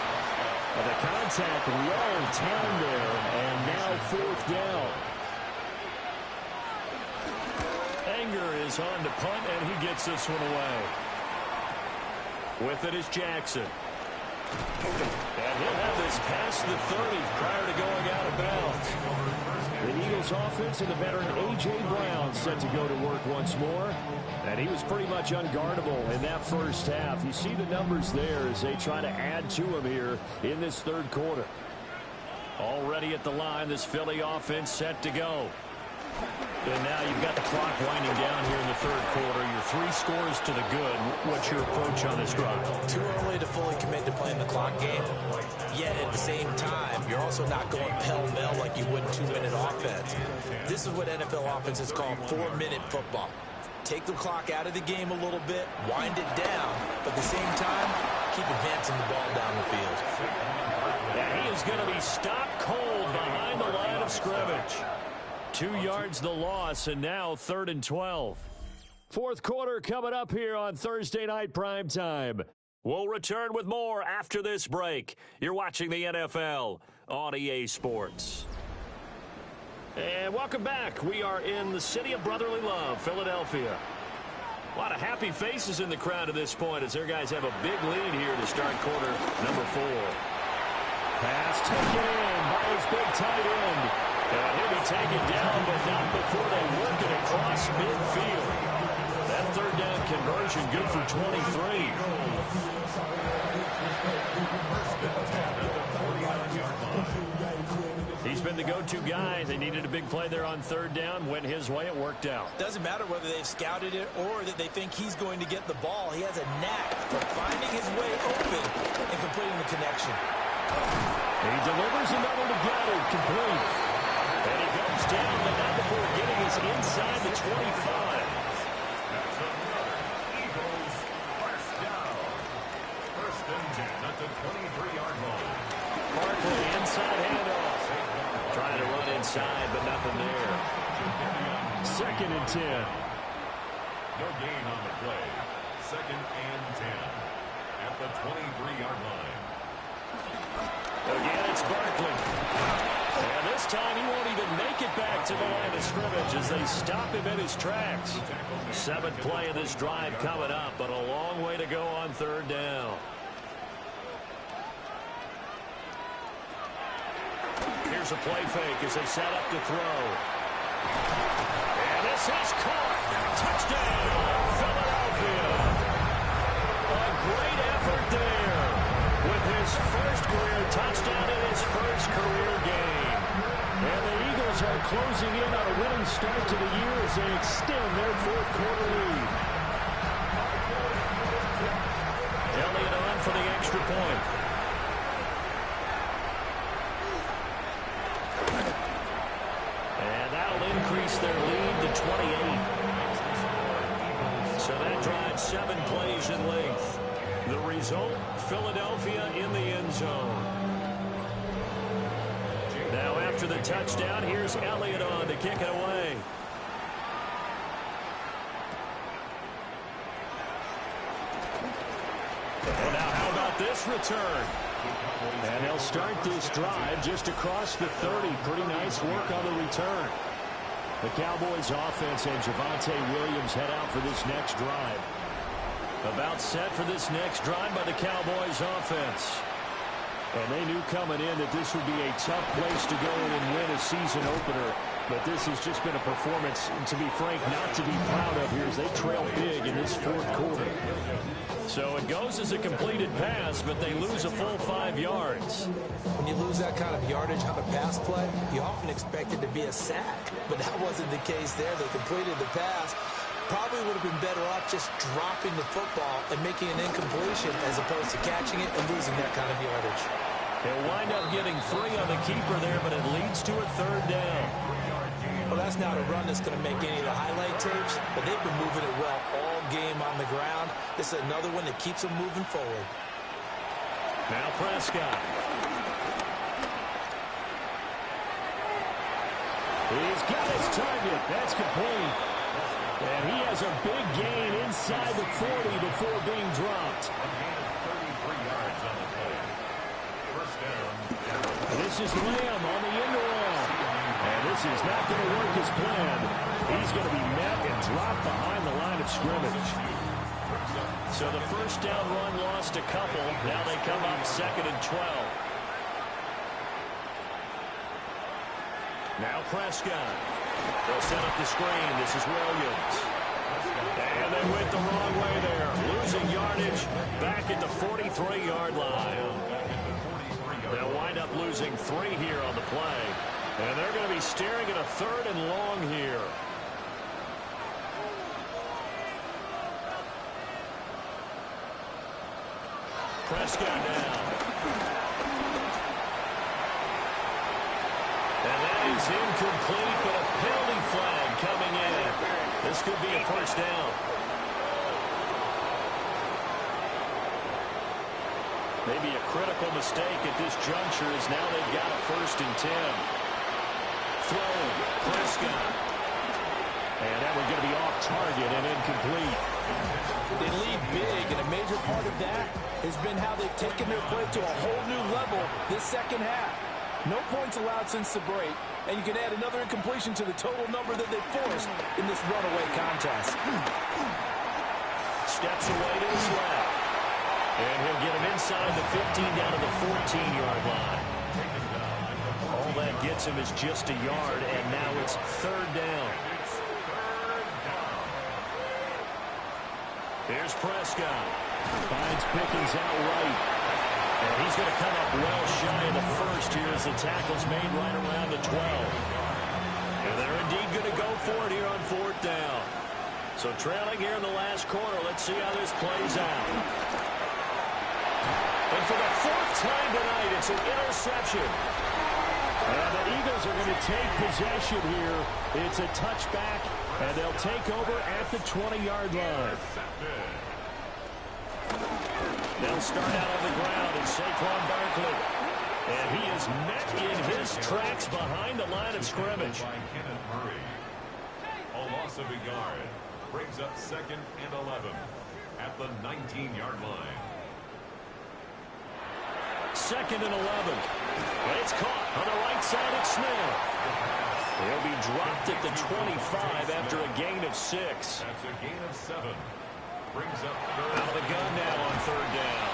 The contact well timed there, and now 4th down. Anger is on to punt, and he gets this one away. With it is Jackson. And he'll have this past the 30 prior to going out of bounds. The Eagles offense and the veteran A.J. Brown set to go to work once more. And he was pretty much unguardable in that first half. You see the numbers there as they try to add to him here in this 3rd quarter. Already at the line, this Philly offense set to go. And now you've got the clock winding down here in the 3rd quarter. You're 3 scores to the good. What's your approach on this drive? Too early to fully commit to playing the clock game. Yet at the same time, you're also not going pell-mell like you would in 2-minute offense. This is what NFL offenses call 4-minute football. Take the clock out of the game a little bit, wind it down, but at the same time, keep advancing the ball down the field. And he is going to be stopped cold behind the line of scrimmage. 2 yards the loss, and now 3rd and 12. 4th quarter coming up here on Thursday Night Primetime. We'll return with more after this break. You're watching the NFL on EA Sports. And welcome back. We are in the city of brotherly love, Philadelphia. A lot of happy faces in the crowd at this point as their guys have a big lead here to start quarter number 4. Pass taken in by his big tight end. And he'll be taken down, but not before they work it across midfield. That third down conversion good for 23. He's been the go-to guy. They needed a big play there on third down. Went his way. It worked out. Doesn't matter whether they've scouted it or that they think he's going to get the ball. He has a knack for finding his way open and completing the connection. He delivers another to Goddard, complete. And he goes down, but not before getting us inside the 25. That's another Eagles first down. First and 10 at the 23-yard line. Barkley inside handoff. Trying to run inside, but nothing there. Second and 10. No gain on the play. Second and 10 at the 23-yard line. Again, it's Barkley. And this time he won't even make it back to the line of scrimmage as they stop him in his tracks. 7th play of this drive coming up, but a long way to go on third down. Here's a play fake as they set up to throw. And this is caught. Touchdown, Philadelphia. A great effort there with his first career touchdown in his first career game. And the Eagles are closing in on a winning start to the year as they extend their 4th quarter lead. Elliott on for the extra point. Increase their lead to 28. So that drives 7 plays in length. The result, Philadelphia in the end zone. Now after the touchdown, here's Elliott on to kick it away. And now how about this return? And they'll start this drive just across the 30. Pretty nice work on the return. The Cowboys offense and Javonte Williams head out for this next drive. About set for this next drive by the Cowboys offense. And they knew coming in that this would be a tough place to go and win a season opener. But this has just been a performance, to be frank, not to be proud of here as they trail big in this 4th quarter. So it goes as a completed pass, but they lose a full 5 yards. When you lose that kind of yardage on a pass play, you often expect it to be a sack. But that wasn't the case there. They completed the pass. Probably would have been better off just dropping the football and making an incompletion as opposed to catching it and losing that kind of yardage. They'll wind up getting 3 on the keeper there, but it leads to a 3rd down. Well, that's not a run that's going to make any of the highlight tapes, but they've been moving it well all game on the ground. This is another one that keeps them moving forward. Now Prescott. He's got his target. That's complete. And he has a big gain inside the 40 before being dropped. 33 yards on the play. First down. This is Lamb on the end around. And this is not going to work as planned. He's going to be met and dropped behind the line of scrimmage. So the first down run lost a couple. Now they come up 2nd and 12. Now Prescott. They'll set up the screen. This is Williams. And they went the wrong way there. Losing yardage back at the 43-yard line. They'll wind up losing 3 here on the play. And they're going to be staring at a 3rd and long here. Prescott down. And that is incomplete, but a penalty flag coming in. This could be a first down. Maybe a critical mistake at this juncture as now they've got a 1st and 10. Throwing, Prescott. And that one's going to be off target and incomplete. They lead big, and a major part of that has been how they've taken their play to a whole new level this second half. No points allowed since the break, and you can add another incompletion to the total number that they forced in this runaway contest. Steps away to his left. And he'll get him inside the 15 down to the 14-yard line. All that gets him is just a yard, and now it's third down. Here's Prescott. Finds Pickens out right. And he's going to come up well shy of the first here as the tackle's made right around the 12. And they're indeed going to go for it here on fourth down. So trailing here in the last quarter, let's see how this plays out. And for the fourth time tonight, it's an interception. And the Eagles are going to take possession here. It's a touchback, and they'll take over at the 20-yard line. They'll start out on the ground, and Saquon Barkley. And he is met in his tracks behind the line of scrimmage. A loss of a yard brings up 2nd and 11 at the 19-yard line. 2nd and 11. It's caught on the right side of Smith. He'll be dropped at the 25 after a gain of 6. That's a gain of 7. Brings up third. Out of the gun now on third down.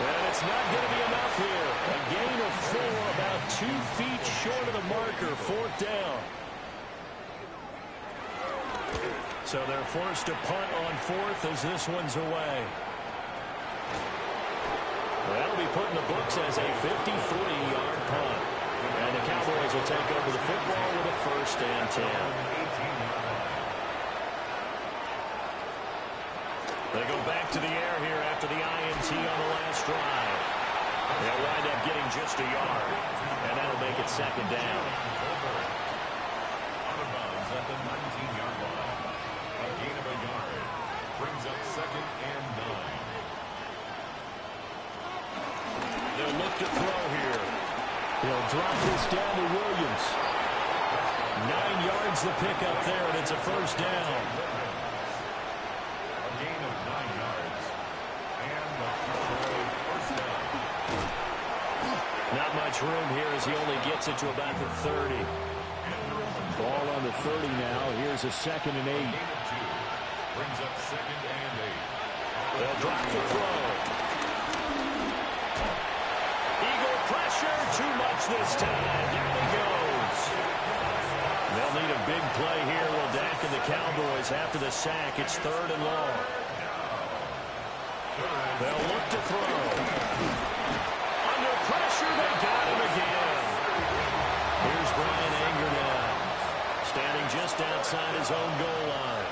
And it's not going to be enough here. A gain of 4, about 2 feet short of the marker, fourth down. So they're forced to punt on fourth as this one's away. That'll be put in the books as a 53-yard punt. And the Cowboys will take over the football with a 1st and 10. They go back to the air here after the INT on the last drive. They'll wind up getting just a yard, and that'll make it 2nd down. Out of bounds at the 19-yard line. A gain of a yard brings up 2nd and 9. They'll look to throw here. He'll drop this down to Williams. 9 yards the pickup there, and it's a 1st down. Not much room here as he only gets it to about the 30. Ball on the 30 now. Here's a 2nd and 8. Brings up 2nd and 8. They'll drop the throw. Eagle pressure. Too much this time. Down he goes. They'll need a big play here. Will Dak and the Cowboys after the sack. It's 3rd and long. They'll look to throw. Pressure, they got him again. Here's Brian Anger now, standing just outside his own goal line.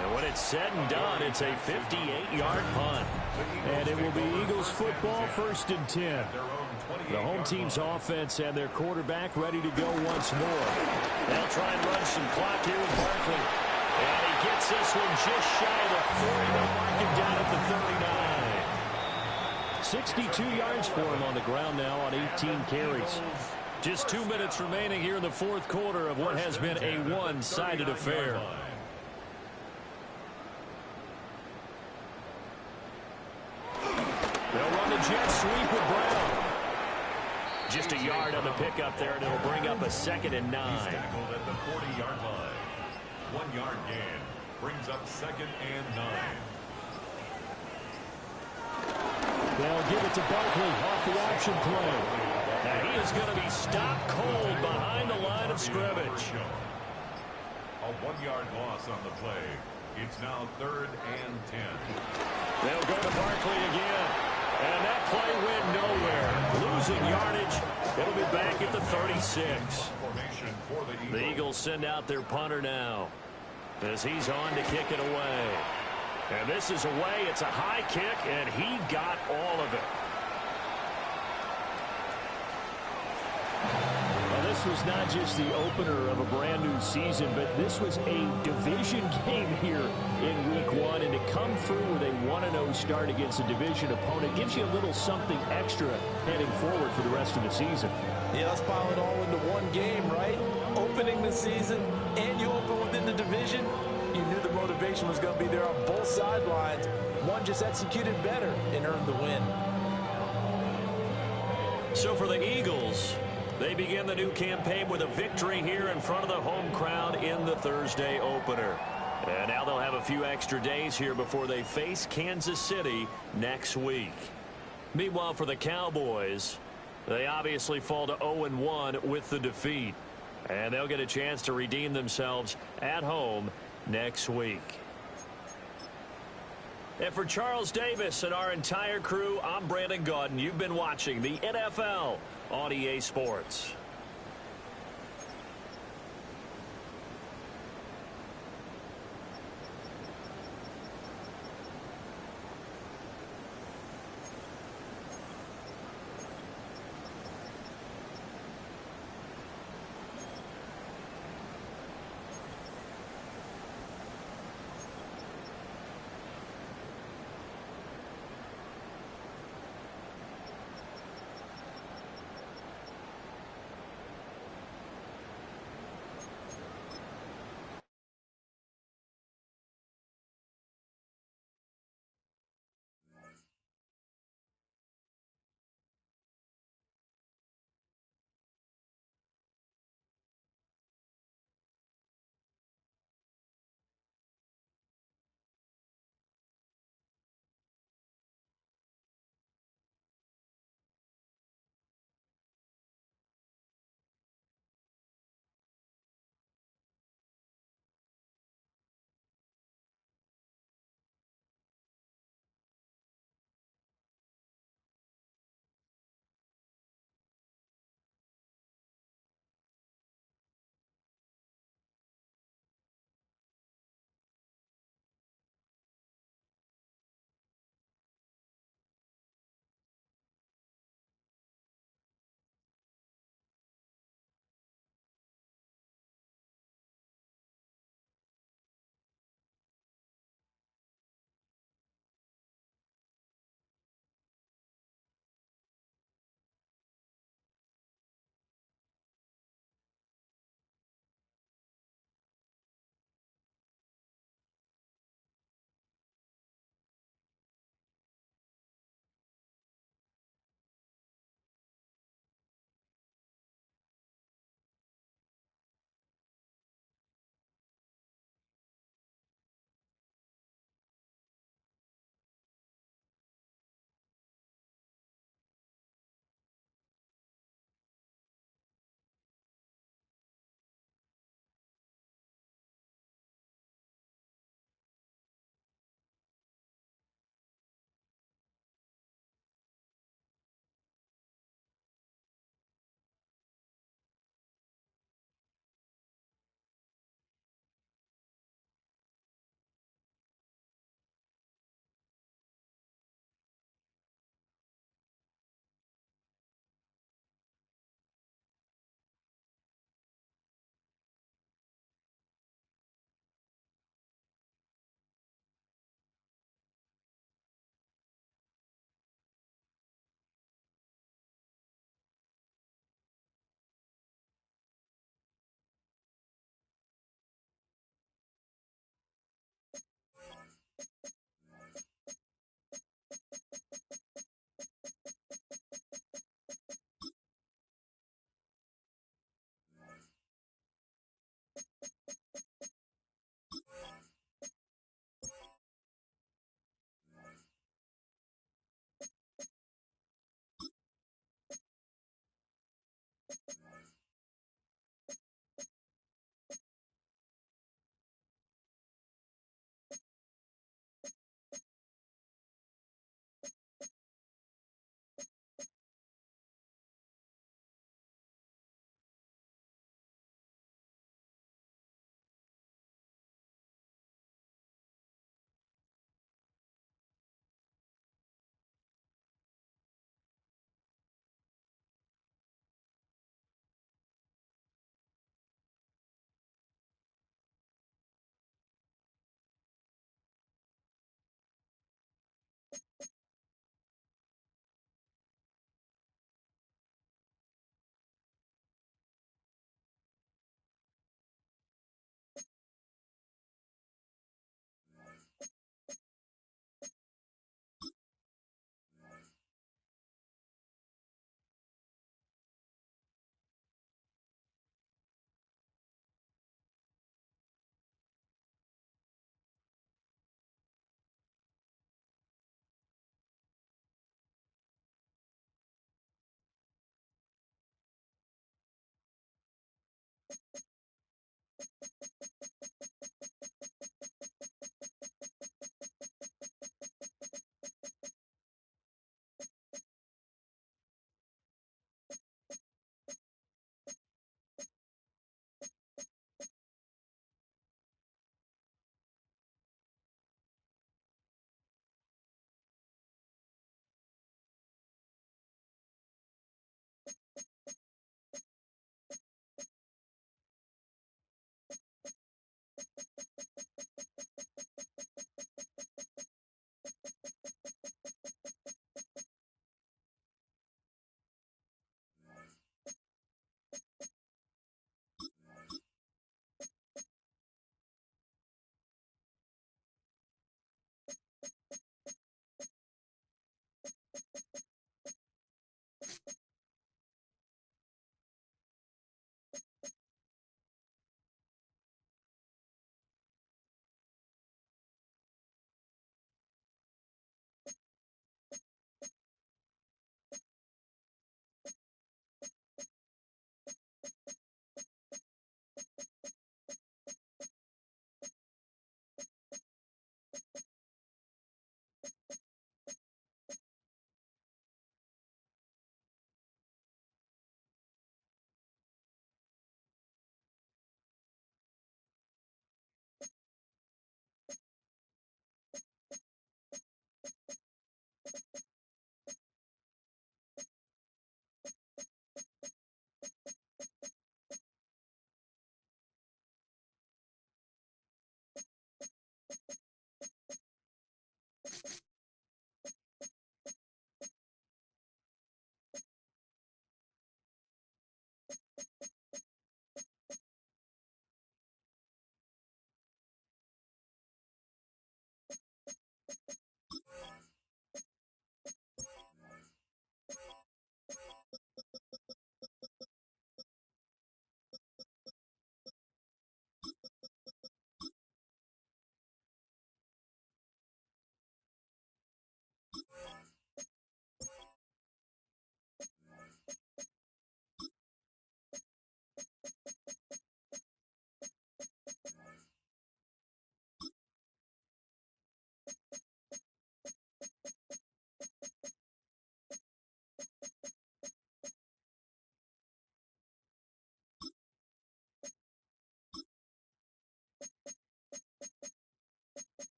And when it's said and done, it's a 58-yard punt. And it will be Eagles football, 1st and 10. The home team's offense and their quarterback ready to go once more. They'll try and run some clock here with Barkley. And he gets this one just shy of the 40. They'll mark him down at the 39. 62 yards for him on the ground now on 18 carries. Just 2 minutes remaining here in the fourth quarter of what has been a one-sided affair. They'll run the jet sweep with Brown. Just a yard on the pickup there, and it'll bring up a 2nd and 9. He's tackled at the 40-yard line. 1-yard gain brings up 2nd and 9. They'll give it to Barkley off the option play. Now he is going to be stopped cold behind the line of scrimmage. A 1-yard loss on the play. It's now 3rd and 10. They'll go to Barkley again. And that play went nowhere. Losing yardage. It'll be back at the 36. The Eagles send out their punter now as he's on to kick it away. And this is away. It's a high kick, and he got all of it. Well, this was not just the opener of a brand new season, but this was a division game here in week 1. And to come through with a 1-0 start against a division opponent gives you a little something extra heading forward for the rest of the season. Yeah, let's pile it all into one game, right? Opening the season, and you open within the division. You knew the motivation was going to be there on both sidelines. One just executed better and earned the win. So for the Eagles, They begin the new campaign with a victory here in front of the home crowd in the Thursday opener. And now they'll have a few extra days here before they face Kansas City next week. Meanwhile, for the Cowboys, they obviously fall to 0-1 with the defeat. And they'll get a chance to redeem themselves at home next week. And for Charles Davis and our entire crew, I'm Brandon Gaudin. You've been watching the NFL on EA Sports.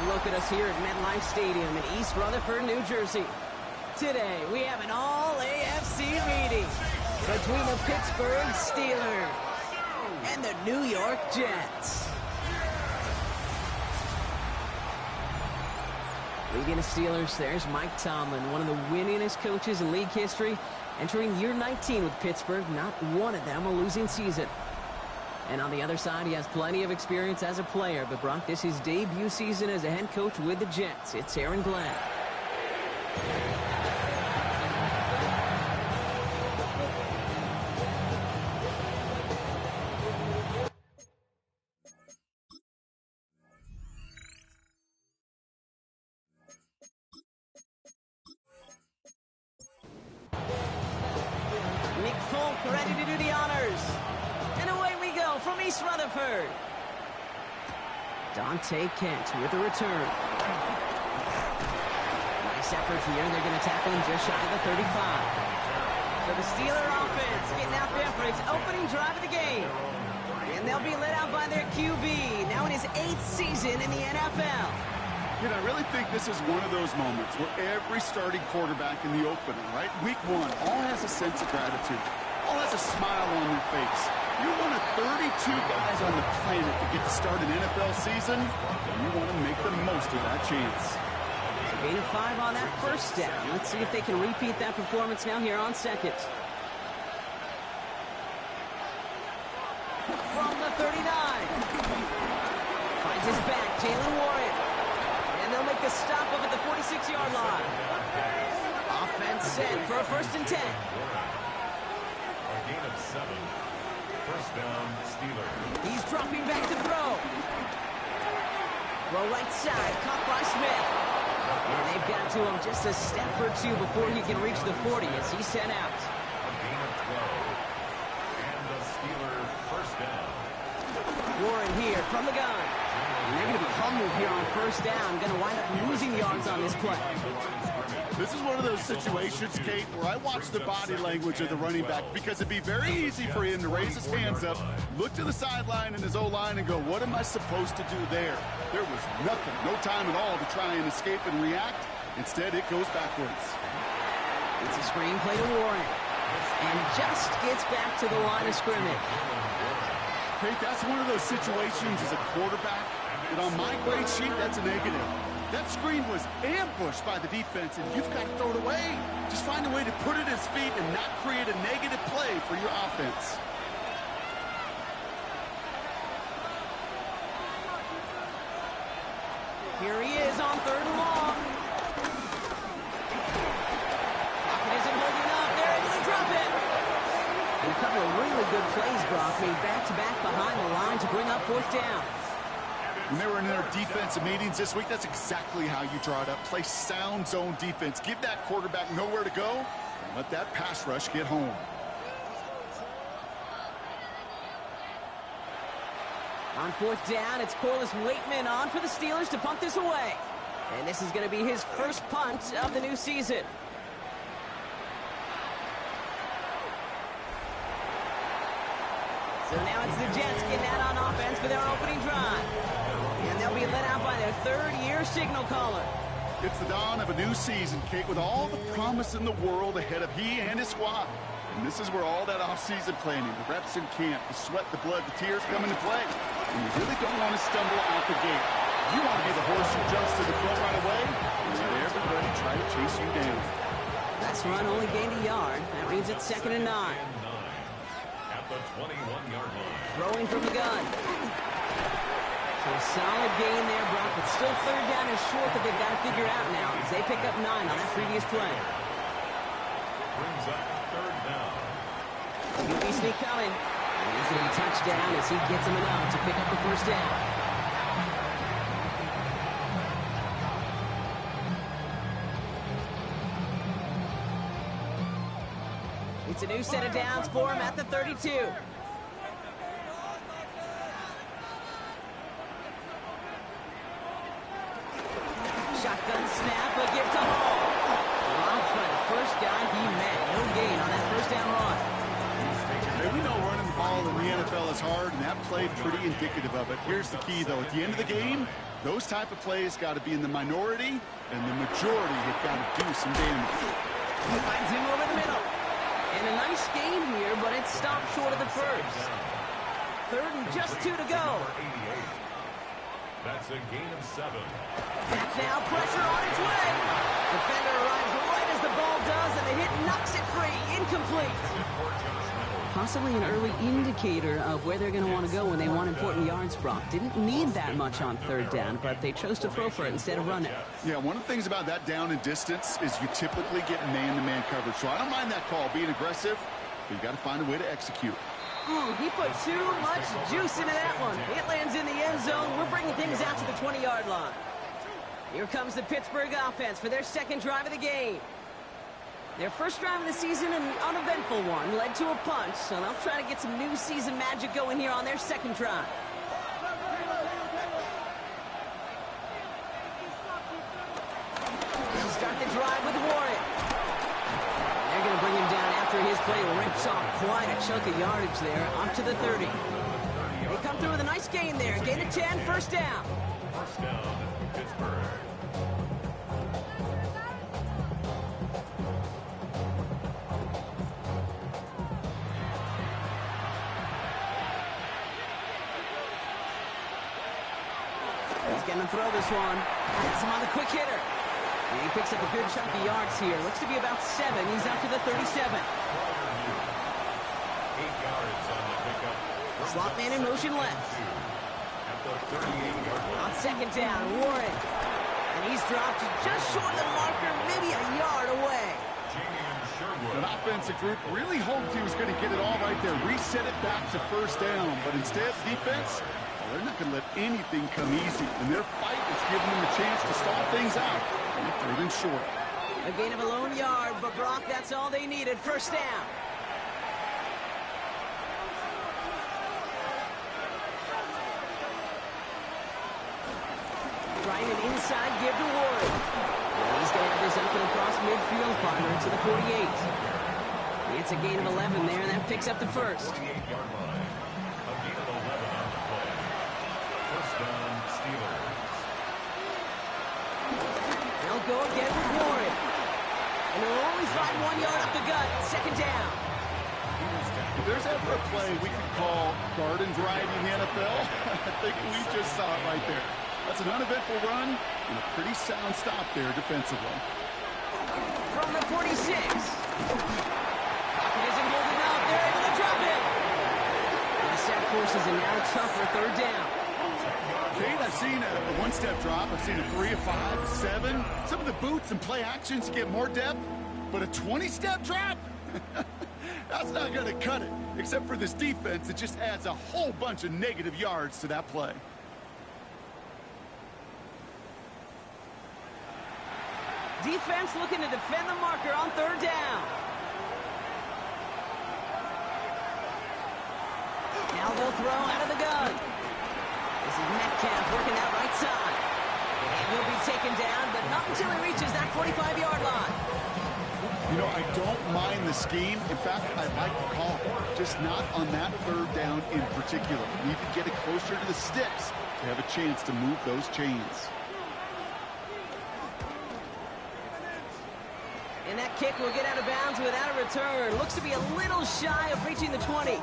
Look at us here at MetLife Stadium in East Rutherford, New Jersey. Today, we have an all-AFC meeting between the Pittsburgh Steelers and the New York Jets. Leading the Steelers, there's Mike Tomlin, one of the winningest coaches in league history, entering year 19 with Pittsburgh, not one of them a losing season. And on the other side, he has plenty of experience as a player. But, Brock, this is his debut season as a head coach with the Jets. It's Aaron Glenn. Nick Folk ready to do the honors. And away we go from East Rutherford. Dante Kent with a return. Nice effort here. They're going to tackle him just shy of the 35. So the Steeler offense getting out there for its opening drive of the game. And they'll be led out by their QB, now in his 8th season in the NFL. You know, I really think this is one of those moments where every starting quarterback in the opener, right, week one, all has a sense of gratitude, all has a smile on their face. You're one of 32 guys on the planet to get to start an NFL season, and you want to make the most of that chance. So gain of 5 on that first down. Let's see if they can repeat that performance now here on second. From the 39. Finds his back, Jalen Warren. And they'll make the stop up at the 46-yard line. Offense set for a 1st and 10. A gain of 7. First down, Steelers. He's dropping back to throw. Throw right side, caught by Smith. And they've got to him just a step or two before he can reach the 40 as he's sent out. A gain of 12. And the Steelers first down. Warren here from the gun. And they're going to be humbled here on first down. Going to wind up losing yards on this play. This is one of those situations, Kate, where I watch the body language of the running back because it'd be very easy for him to raise his hands up, look to the sideline and his O-line and go, what am I supposed to do there? There was nothing, no time at all to try and escape and react. Instead, it goes backwards. It's a screen play to Warren. And just gets back to the line of scrimmage. Kate, that's one of those situations as a quarterback that on my grade sheet, that's a negative. That screen was ambushed by the defense, and you've got to throw it away. Just find a way to put it at his feet and not create a negative play for your offense. Here he is on 3rd and long. Pocket isn't holding up. They're able to drop it. And a couple of really good plays, Brock, made back-to-back behind the line to bring up 4th down. When they were in their defensive meetings this week, that's exactly how you draw it up. Play sound zone defense. Give that quarterback nowhere to go and let that pass rush get home. On 4th down, it's Corliss Waitman on for the Steelers to punt this away. And this is going to be his first punt of the new season. So now it's the Jets getting out on offense for their opening drive. And they'll be let out by their 3rd-year signal caller. It's the dawn of a new season, Kate, with all the promise in the world ahead of he and his squad. And this is where all that off-season planning, the reps in camp, the sweat, the blood, the tears come into play. And you really don't want to stumble out the gate. You want to be the horse who jumps to the front right away and let everybody try to chase you down. That's run only gained a yard. That means it's 2nd and 9. At the 21-yard line. Throwing from the gun. So a solid gain there, Brock, but still 3rd down is short that they've got to figure out now as they pick up 9 on that previous play. Brings up 3rd down. QB sneak coming. And he's going to be touched down as he gets him enough to pick up the 1st down. It's a new set of downs for him at the 32. Shotgun snap, a give to Hall. Dropped by the first guy he met. No gain on that 1st down run. Hey, we know running the ball in the NFL is hard, and that play pretty indicative of it. Here's the key, though. At the end of the game, those type of plays got to be in the minority, and the majority have got to do some damage. He finds him over the middle. And a nice game here, but it stopped short of the 1st. 3rd and just 2 to go. That's a gain of 7. Back now, pressure on its way. Defender arrives right as the ball does, and the hit knocks it free. Incomplete. Possibly an early indicator of where they're going to want to go when they want important yards, Brock. Didn't need that much on 3rd down, but they chose to throw for it instead of run it. Yeah, one of the things about that down and distance is you typically get man-to-man coverage. So I don't mind that call, being aggressive, but you got to find a way to execute. He put too much juice into that one. It lands in the end zone. We're bringing things out to the 20-yard line. Here comes the Pittsburgh offense for their 2nd drive of the game. Their first drive of the season, an uneventful one, led to a punt, so they'll try to get some new season magic going here on their 2nd drive. They'll start the drive with Warren. They're going to bring him down after his play rips off quite a chunk of yardage there, up to the 30. They come through with a nice gain there. Gain of 10, 1st down. 1st down, Pittsburgh. He's going to throw this one. Has him on the quick hitter. And he picks up a good chunk of yards here. Looks to be about 7. He's out to the 37. 8 yards on the pickup. Slot man in motion left. At the 38-yard line. On 2nd down, Warren. And he's dropped just short of the marker, maybe a yard away. An offensive group really hoped he was going to get it all right there, reset it back to 1st down. But instead, defense, they're not going to let anything come easy. And their fight is giving them a chance to stall things out. Third and short. A gain of a lone yard, but Brock, that's all they needed. First down. Trying an inside give to Ward. And he's going to have this up and across midfield, partner to the 48. It's a gain of 11 there, and that picks up the first. 48-yard line. A gain of 11 on the play. First down, Steelers. They'll go again with Warren. And they'll only find 1 yard up the gut. Second down. If there's ever a play we could call garden variety in the NFL, I think we just saw it right there. That's an uneventful run and a pretty sound stop there defensively. From the 46. Pocket isn't holding up. They're able to drop it. The sack forces a now tougher third down. Kate, I've seen a one-step drop. I've seen a 3, a 5, a 7. Some of the boots and play actions get more depth, but a 20-step drop? That's not going to cut it. Except for this defense, it just adds a whole bunch of negative yards to that play. Defense looking to defend the marker on third down. Now they'll throw out of the gun. This is Metcalf working that right side. And he'll be taken down, but not until he reaches that 45-yard line. You know, I don't mind the scheme. In fact, I like the call. Just not on that third down in particular. We need to get it closer to the sticks to have a chance to move those chains. And that kick will get out of bounds without a return. Looks to be a little shy of reaching the 20.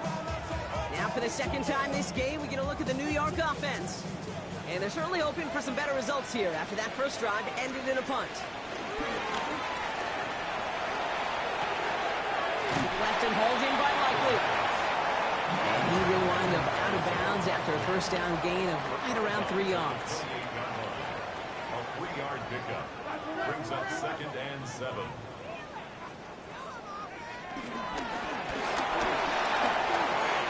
Now for the second time this game, we get a look at the New York offense. And they're certainly hoping for some better results here after that first drive ended in a punt. Left and hauled in by Likely. And he will wind up out of bounds after a first down gain of right around 3 yards. A 3-yard pickup brings up second and 7.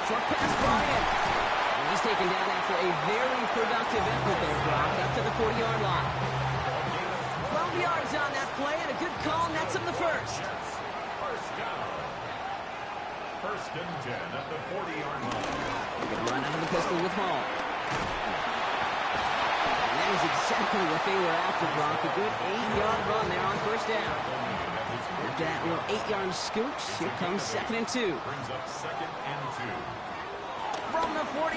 Short pass, Bryant. And he's taken down after a very productive effort there, Brock, up to the 40-yard line. 12 yards on that play, and a good call nets him the first. First down. First and 10 at the 40-yard line. He can run out of the pistol with Hall. And that is exactly what they were after, Brock. A good 8-yard run there on first down. After that little 8-yard scooch, here comes second and 2. Brings up second and 2. From the 48.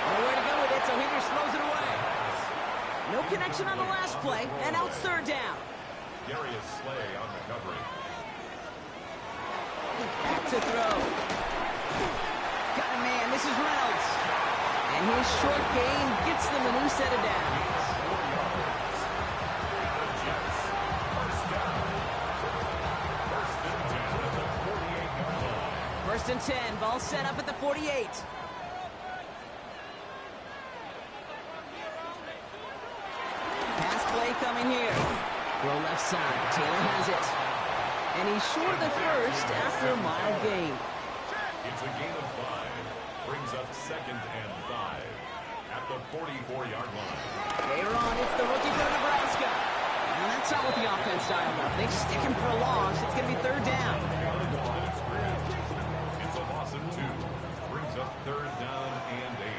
Nowhere to go with it, so Hinders throws it away. No connection on the last play, and now it's third down. Darius Slay on recovery. Back to throw. Got a man, this is Reynolds. And his short gain gets them a new set of downs. 4 yards. The Jets. First down. First and 10 at the 48-yard line. First and 10, ball set up at the 48. Pass play coming here. Throw left side, Taylor has it. And he's short of the first after a mild gain. It's a gain of 5. Brings up second and 5 at the 44-yard line. Later on, it's the rookie from Nebraska. And that's not what the offense dialed up. They stick him for a loss. It's going to be third down. It's a loss of 2. Brings up third down and 8.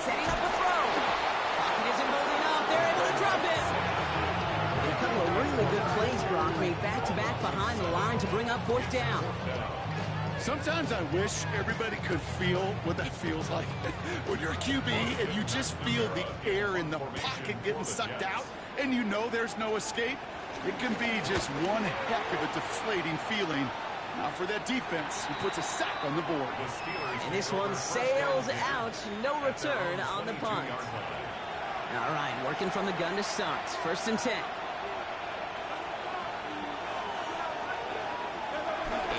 Setting up a throw. Pocket isn't holding up. They're able to drop it. And a couple of really good plays, Brock, made back-to-back behind the line to bring up fourth down. Sometimes I wish everybody could feel what that feels like. When you're a QB and you just feel the air in the pocket getting sucked out and you know there's no escape, it can be just one heck of a deflating feeling. Now for that defense, who puts a sack on the board. And this one sails out. No return on the punt. All right, working from the gun to start. First and 10.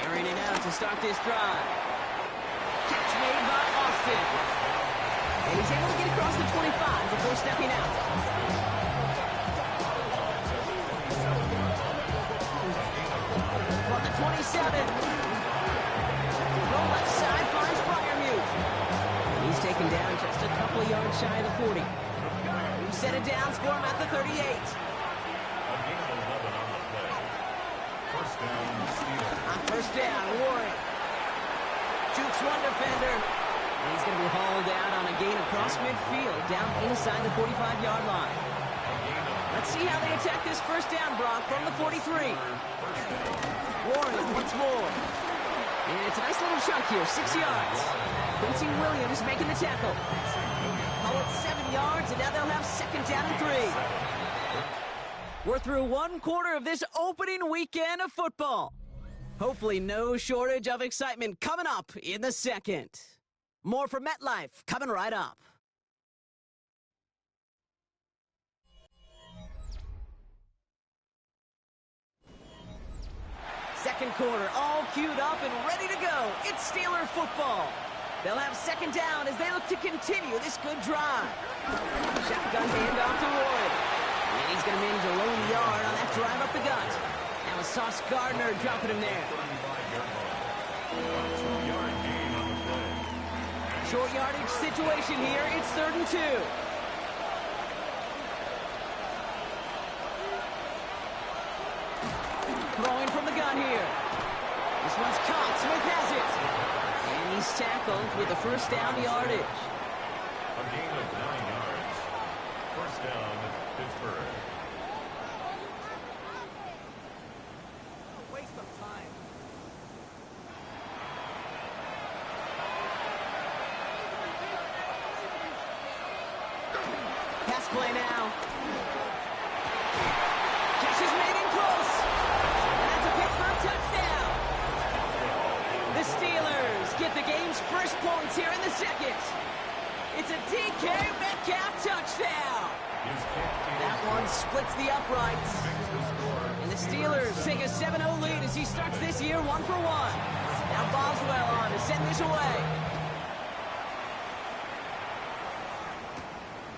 Airing it out to start this drive. Catch made by Austin. And he's able to get across the 25 before stepping out. From the 27. Throw left side finds Freiermuth. He's taken second down, just a couple of yards shy of the 40. We've set it down for him at the 38. A gain of 11 on the play. First down, Steelers. On first down, Warren. Jukes one defender. And he's going to be hauled out on a gain across midfield, down inside the 45-yard line. Let's see how they attack this first down, Brock, from the 43. Warren once more. And it's a nice little chunk here, 6 yards. Quincy Williams making the tackle. Call it 7 yards, and now they'll have second down and 3. We're through one quarter of this opening weekend of football. Hopefully no shortage of excitement coming up in the second. More from MetLife coming right up. Second quarter, all queued up and ready to go. It's Steeler football. They'll have second down as they look to continue this good drive. Shotgun handoff to Roy. And he's going to manage a lone yard on that drive up the gut. Now it's Sauce Gardner dropping him there. Short yardage situation here. It's 3rd and 2. Throwing from the gun here. This one's caught. Smith has it. And he's tackled with the first down yardage. A gain of 9 yards. First down, Pittsburgh. Waste of time. Pass play now. Catch is made in close. And that's a Pittsburgh touchdown. The Steelers get the game's first points here in the second. It's a DK Metcalf touchdown. That one splits the uprights. And the Steelers take a 7-0 lead as he starts this year 1 for 1. Now Boswell on to send this away.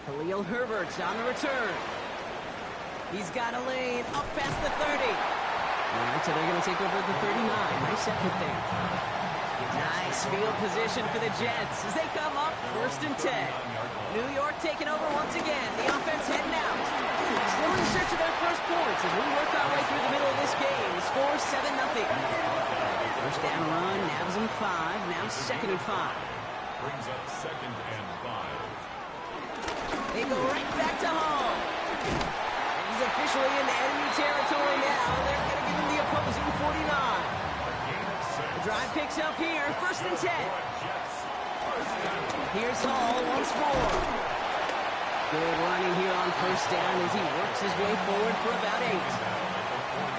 Khalil Herbert's on the return. He's got a lane up past the 30. All right, so they're going to take over at the 39. Nice effort there. Nice field position for the Jets as they come up 1st and 10. New York taking over once again. The offense heading out. Still in search of their first points as we work our way through the middle of this game. The score 7-0. First down run, nabs them 5. Now 2nd and 5. Brings up 2nd and 5. They go right back to Hall. And he's officially in enemy territory now. They're going to give him the opposing 49. The drive picks up here, 1st and 10. Here's Hall once more. Good running here on first down as he works his way forward for about 8.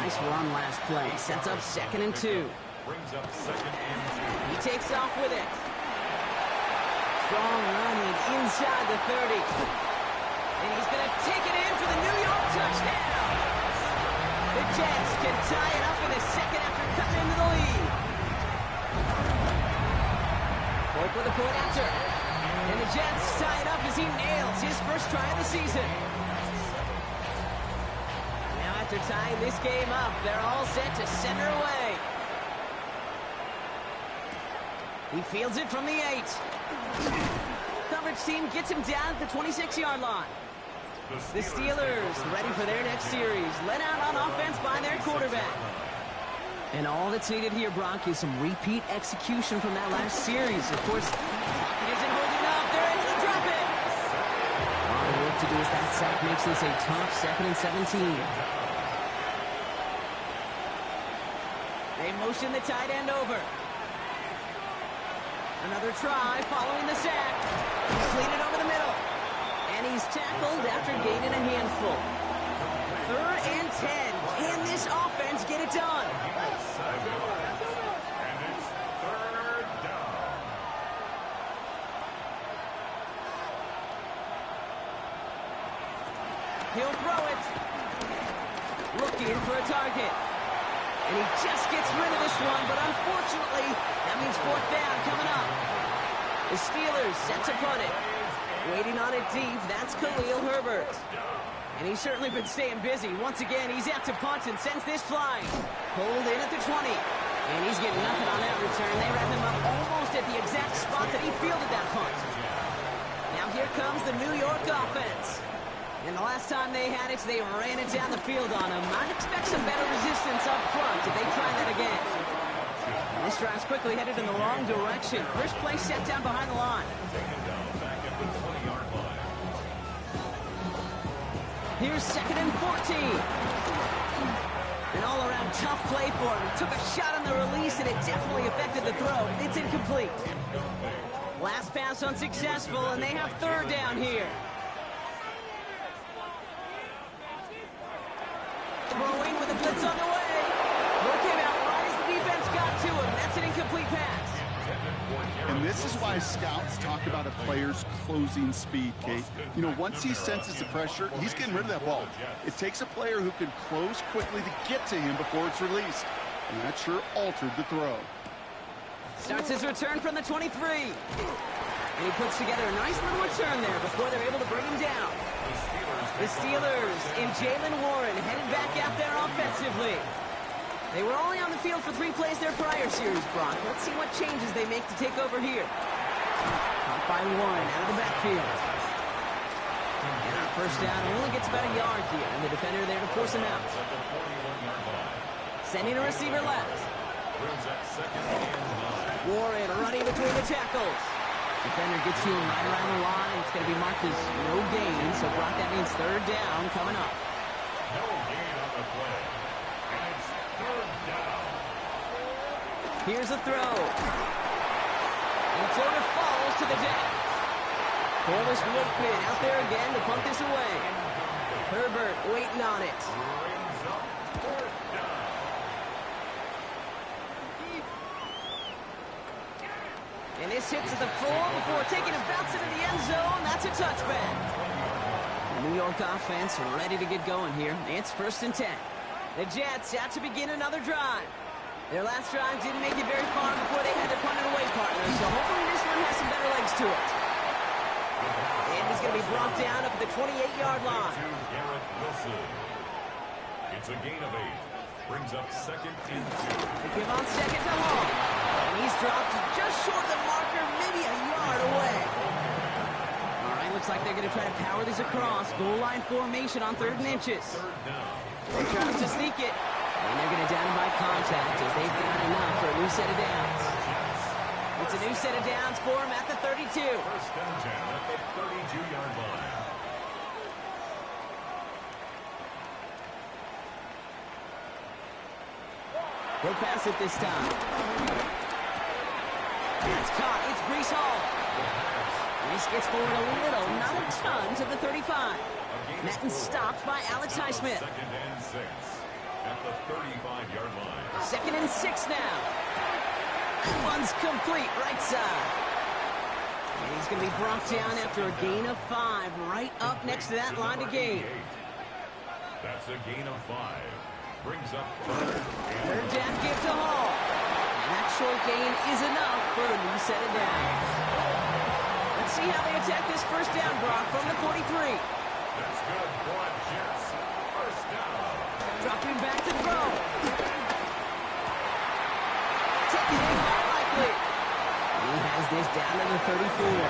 Nice run last play. Sets up 2nd and 2. Brings up 2nd and 2. He takes off with it. Strong running inside the 30. And he's going to take it in for the New York touchdown. The Jets can tie it up in the second after cutting into the lead. Hope with a point after. And the Jets tie it up as he nails his first try of the season. Now after tying this game up, they're all set to send her away. He fields it from the 8. Coverage team gets him down at the 26-yard line. The Steelers ready for their next series. Led out on offense by their quarterback. And all that's needed here, Brock, is some repeat execution from that last series. Of course, it isn't holding up. They're able to drop it. All the work to do is that sack makes this a tough 2nd and 17. They motion the tight end over. Another try following the sack. Completed over the middle. And he's tackled after gaining a handful. 3rd and 10. Can this offense get it done? And it's 3rd down. He'll throw it. Looking for a target. And he just gets rid of this one, but unfortunately, that means 4th down coming up. The Steelers set to punt it. Waiting on it deep, that's Khalil Herbert. And he's certainly been staying busy. Once again, he's out to punt and sends this flying. Pulled in at the 20. And he's getting nothing on that return. They wrap him up almost at the exact spot that he fielded that punt. here comes the New York offense. And the last time they had it, they ran it down the field on them. I'd expect some better resistance up front if they try that again. And this drive's quickly headed in the wrong direction. First play set down behind the line. Here's 2nd and 14. An all-around tough play for him. He took a shot on the release, and it definitely affected the throw. It's incomplete. Last pass unsuccessful, and they have 3rd down here. Throwing with a blitz on the way. Throw came out right as the defense got to him. That's an incomplete pass. And this is why scouts talk about a player's closing speed, Kate. You know, once he senses the pressure, he's getting rid of that ball. It takes a player who can close quickly to get to him before it's released. And that sure altered the throw. Starts his return from the 23. And he puts together a nice little return there before they're able to bring him down. The Steelers and Jaylen Warren headed back out there offensively. They were only on the field for 3 plays their prior series, Brock. Let's see what changes they make to take over here. Caught by Warren out of the backfield. And on first down, only gets about a yard here, and the defender there to force him out. Sending a receiver left. Warren running between the tackles. Defender gets to him right around the line. It's going to be marked as no gain, so Brock, that means 3rd down coming up. No gain on the play. And it's 3rd down. Here's a throw. And the floater falls to the deck. Corliss Wakeman out there again to punt this away. Herbert waiting on it. Brings up 4th down. And this hits at the 4 before taking a bounce into the end zone. That's a touchback. The New York offense ready to get going here. It's 1st and 10. The Jets out to begin another drive. Their last drive didn't make it very far before they had to punt it away, partner. So hopefully this one has some better legs to it. And he's going to be brought down up at the 28-yard line. It's a gain of 8. Brings up 2nd and 2. They give on 2nd to Hall. And he's dropped just short of the marker, maybe a yard away. All right, looks like they're going to try to power this across. Goal line formation on 3rd and inches. They try to sneak it. And they're going to down him by contact as they've got enough for a new set of downs. It's a new set of downs for him at the 32. 1st and 10 at the 32-yard line. They'll pass it this time. It's caught. It's Breece Hall. Breece gets forward a little, not a ton, to the 35. Met and stopped by Alex Highsmith. 2nd and 6 at the 35-yard line. 2nd and 6 now. One's complete, right side. And he's going to be brought down after a gain of 5, right up next to that line of gain. That's a gain of 5. Brings up 3rd down, give to Hall. And that short gain is enough for a new set of downs. Let's see how they attack this 1st down, Brock, from the 43. That's good for a Jets. 1st down. Dropping back to throw. Taking it by Likely. He has this down to the 34.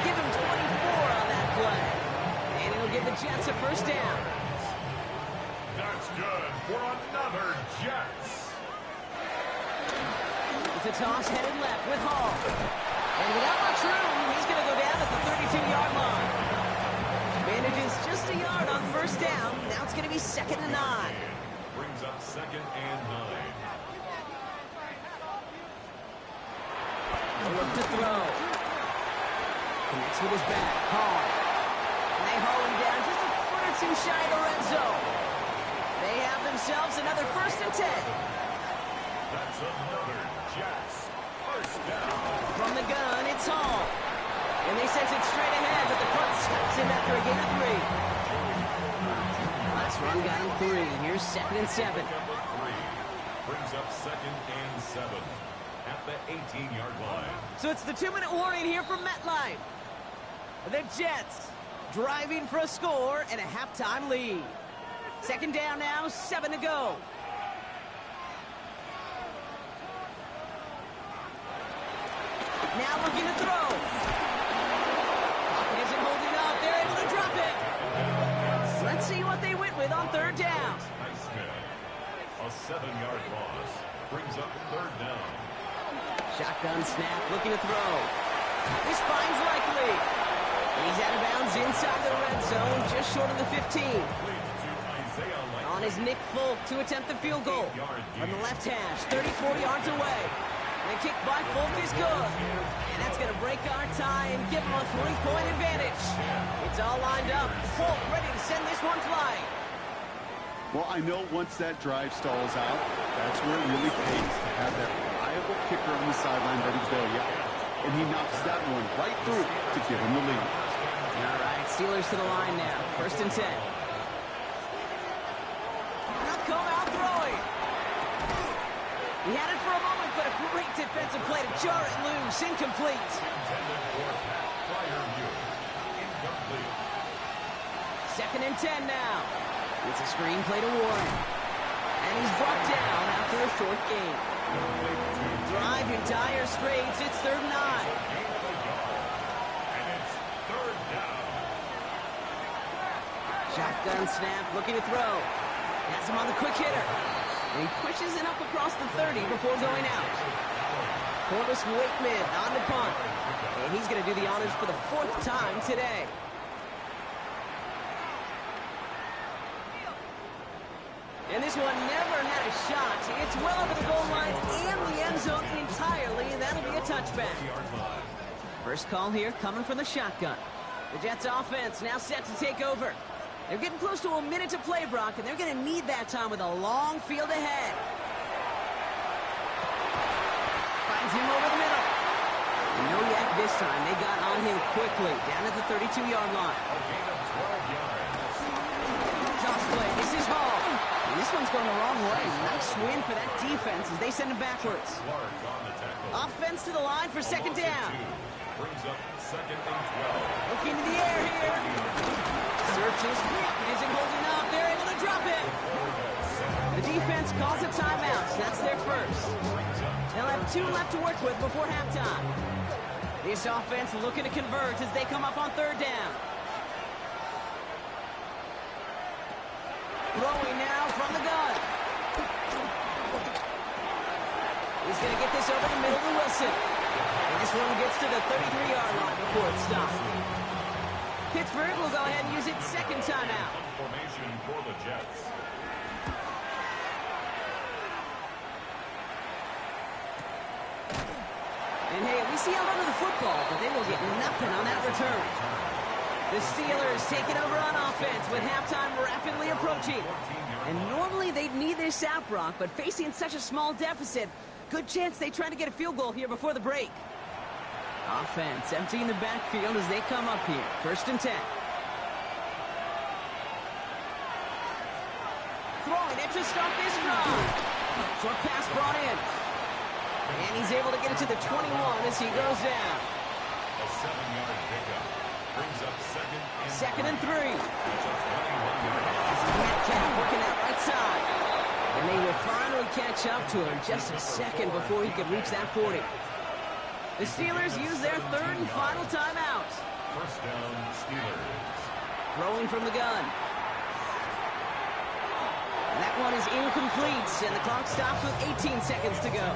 Give him 24 on that play. And it'll give the Jets a 1st down. That's good for another Jets. It's a toss headed left with Hall. And without much room, he's going to go down at the 32-yard line. Manages just a yard on 1st down. Now it's going to be 2nd and 9. Brings up 2nd and 9. He'll look to throw. Connects with his back. Hall. And they haul him down just a foot or 2 shy of the red zone. They have themselves another 1st and 10. That's another Jets. 1st down. From the gun, it's Hall. And they sent it straight ahead, but the front stops him after a gain of 3. Last run got him 3. Here's 2nd and 7. Brings up 2nd and 7 at the 18-yard line. So it's the 2-minute warning here from MetLife. The Jets driving for a score and a halftime lead. 2nd down now, 7 to go. Now looking to throw. see what they went with on third down. A 7-yard loss brings up third down. Shotgun snap, looking to throw. This finds Likely. He's out of bounds inside the red zone, just short of the 15. On is Nick Folk to attempt the field goal. From the left hash, 34 yards away. The kick by Folk is good. And that's going to break our tie and give him a 3-point advantage. It's all lined up. Folk ready to send this one flying. Well, I know once that drive stalls out, that's where it really pays to have that reliable kicker on the sideline ready to go. Yeah. And he knocks that one right through to give him the lead. All right, Steelers to the line now. 1st and 10. Now come out throwing. He had it for a moment, but a great defensive play to jar it loose. Incomplete. 2nd and 10 now. It's a screen play to Warren. And he's brought down after a short gain. Drive in dire straits. It's 3rd and 9. And it's third down. Shotgun snap, looking to throw. Has him on the quick hitter. And he pushes it up across the 30 before going out. Corliss Wakeman on the punt. And he's going to do the honors for the 4th time today. And this one never had a shot. It's well over the goal line and the end zone entirely, and that'll be a touchback. First call here coming from the shotgun. The Jets offense now set to take over. They're getting close to a minute to play, Brock, and they're going to need that time with a long field ahead. Finds him over the middle. And no yak this time. They got on him quickly, down at the 32-yard line. Toss play. This is Hall. And this one's going the wrong way. Nice win for that defense as they send him backwards. Offense to the line for 2nd down. Brings up 2nd and 12. Looking to the air here. Searches. It isn't holding up. They're able to drop it. The defense calls a timeout. So that's their first. They'll have 2 left to work with before halftime. This offense looking to convert as they come up on 3rd down. Throwing now from the gun. He's going to get this over the middle to Wilson. And this one gets to the 33-yard line before it's stopped. Pittsburgh will go ahead and use its 2nd timeout. Formation for the Jets. And hey, we see out under the football, but they will get nothing on that return. The Steelers taking over on offense with halftime rapidly approaching. And normally they'd need this out, Brock, but facing such a small deficit, good chance they try to get a field goal here before the break. Offense emptying the backfield as they come up here. 1st and 10. Throwing it to start this drive. Short pass brought in. And he's able to get it to the 21 as he goes down. A 7-yard pickup brings up 2nd and 3. Metcalf working that right side. And they will finally catch up to him just a second before he could reach that 40. The Steelers use their 3rd and final timeout. 1st down, Steelers. Throwing from the gun. And that one is incomplete, and the clock stops with 18 seconds to go.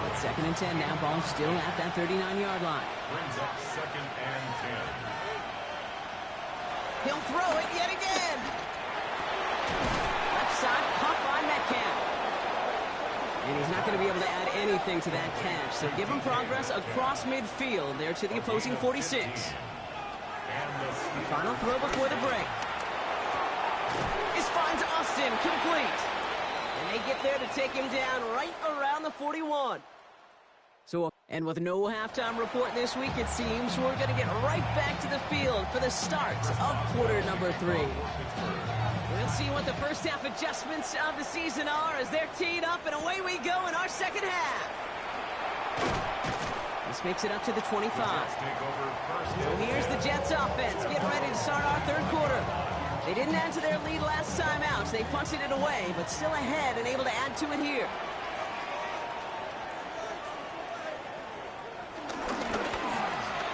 It's 2nd and 10 now. Ball still at that 39-yard line. Brings up 2nd and 10. He'll throw it yet again. Left side, caught by Metcalf. And he's not going to be able to add anything to that catch. So give him progress across midfield there to the opposing 46. Final throw before the break. This finds Austin complete. And they get there to take him down right around the 41. So, and with no halftime report this week, it seems we're going to get right back to the field for the start of quarter number 3. We'll see what the first half adjustments of the season are as they're teed up, and away we go in our second half. This makes it up to the 25. So here's the Jets offense getting ready to start our 3rd quarter. They didn't add to their lead last time out, so they punted it away, but still ahead and able to add to it here.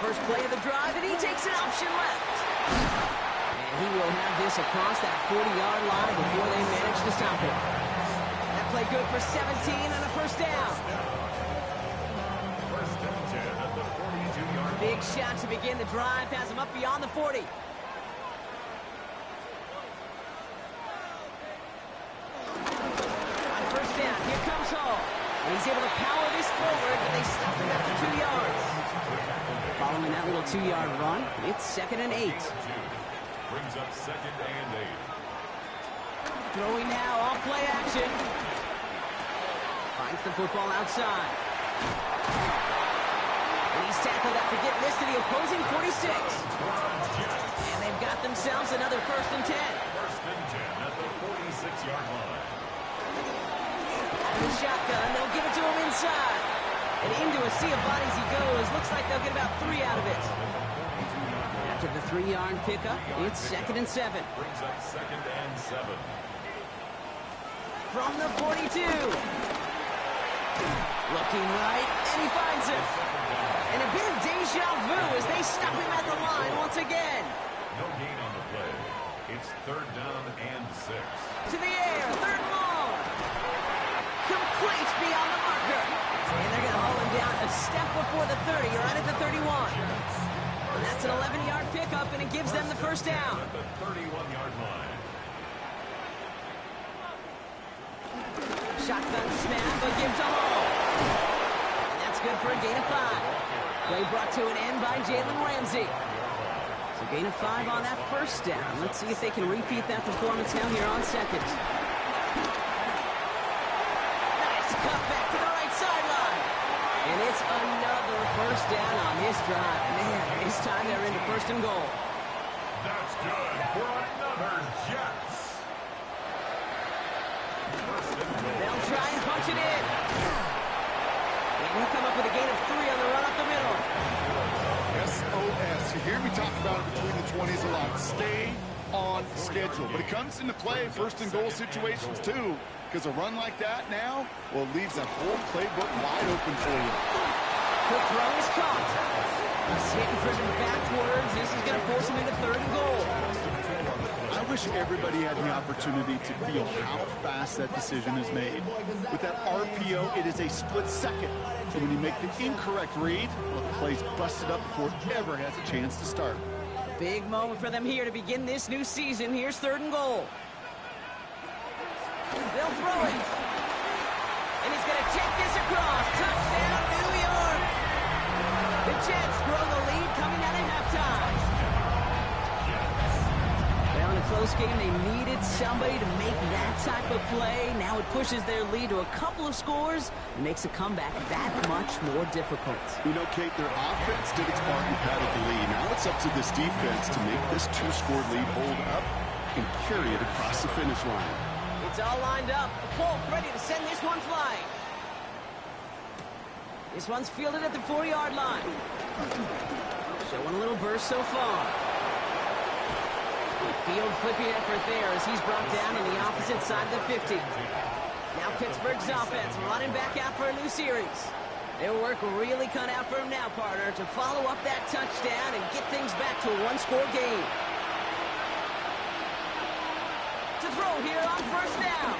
First play of the drive, and he takes an option left. And He will have this across that 40-yard line before they manage to stop it. That play good for 17 and a first down. First and 10 at the 42-yard line. Big shot to begin the drive. Has him up beyond the 40. On first down, here comes Hall. And he's able to power this forward, but they stop him after 2 yards. Following that little 2-yard run, it's 2nd and 8. Brings up 2nd and 8. Throwing now, off play action. Finds the football outside. And he's tackled after getting this to the opposing 46. And they've got themselves another 1st and 10. First and 10 at the 46-yard line. Out of the shotgun, they'll give it to him inside. And into a sea of bodies he goes. Looks like they'll get about 3 out of it. After the 3-yard pickup, it's 2nd and 7. Brings up 2nd and 7. From the 42. Looking right, and he finds it. And a bit of deja vu as they stop him at the line once again. No gain on the play. It's 3rd down and 6. To the air, 3rd and long. Complete beyond the marker. And they're going to haul him down a step before the 30, or right at the 31. And that's an 11-yard pickup, and it gives them the first down. At the 31-yard line. Shotgun snap, a give to Hall. And that's good for a gain of 5. Play brought to an end by Jalen Ramsey. So gain of 5 on that first down. Let's see if they can repeat that performance now here on 2nd. Nice cut back to the right sideline. And it's another first down on this drive. Man, this time they're into 1st and goal. That's good for another Jets. First and goal. They'll try and punch it in. And he'll come up with a gain of 3 on the run up the middle. SOS. You hear me talk about it between the 20s a lot. Stay on schedule. But it comes into play 1st and goal situations too. Because a run like that now, well, it leaves that whole playbook wide open for you. Quick throw is caught. He's hit and driven backwards. This is going to force him into 3rd and goal. I wish everybody had the opportunity to feel how fast that decision is made. With that RPO, it is a split second. So when you make the incorrect read, well, the play's busted up before it ever has a chance to start. Big moment for them here to begin this new season. Here's 3rd and goal. They'll throw it. And he's going to take this across. Touchdown, New York. The Jets grow the lead coming out of halftime. Well, in a close game, they needed somebody to make that type of play. Now it pushes their lead to a couple of scores and makes a comeback that much more difficult. You know, Kate, their offense did its part and padded the lead. Now it's up to this defense to make this 2-score lead hold up and carry it across the finish line. It's all lined up. Folk ready to send this one flying. This one's fielded at the 4-yard line. Showing a little burst so far. Field flipping effort there as he's brought down on the opposite side of the 50. Now Pittsburgh's offense running back out for a new series. Their work really cut out for him now, partner, to follow up that touchdown and get things back to a 1-score game. To throw here on first down.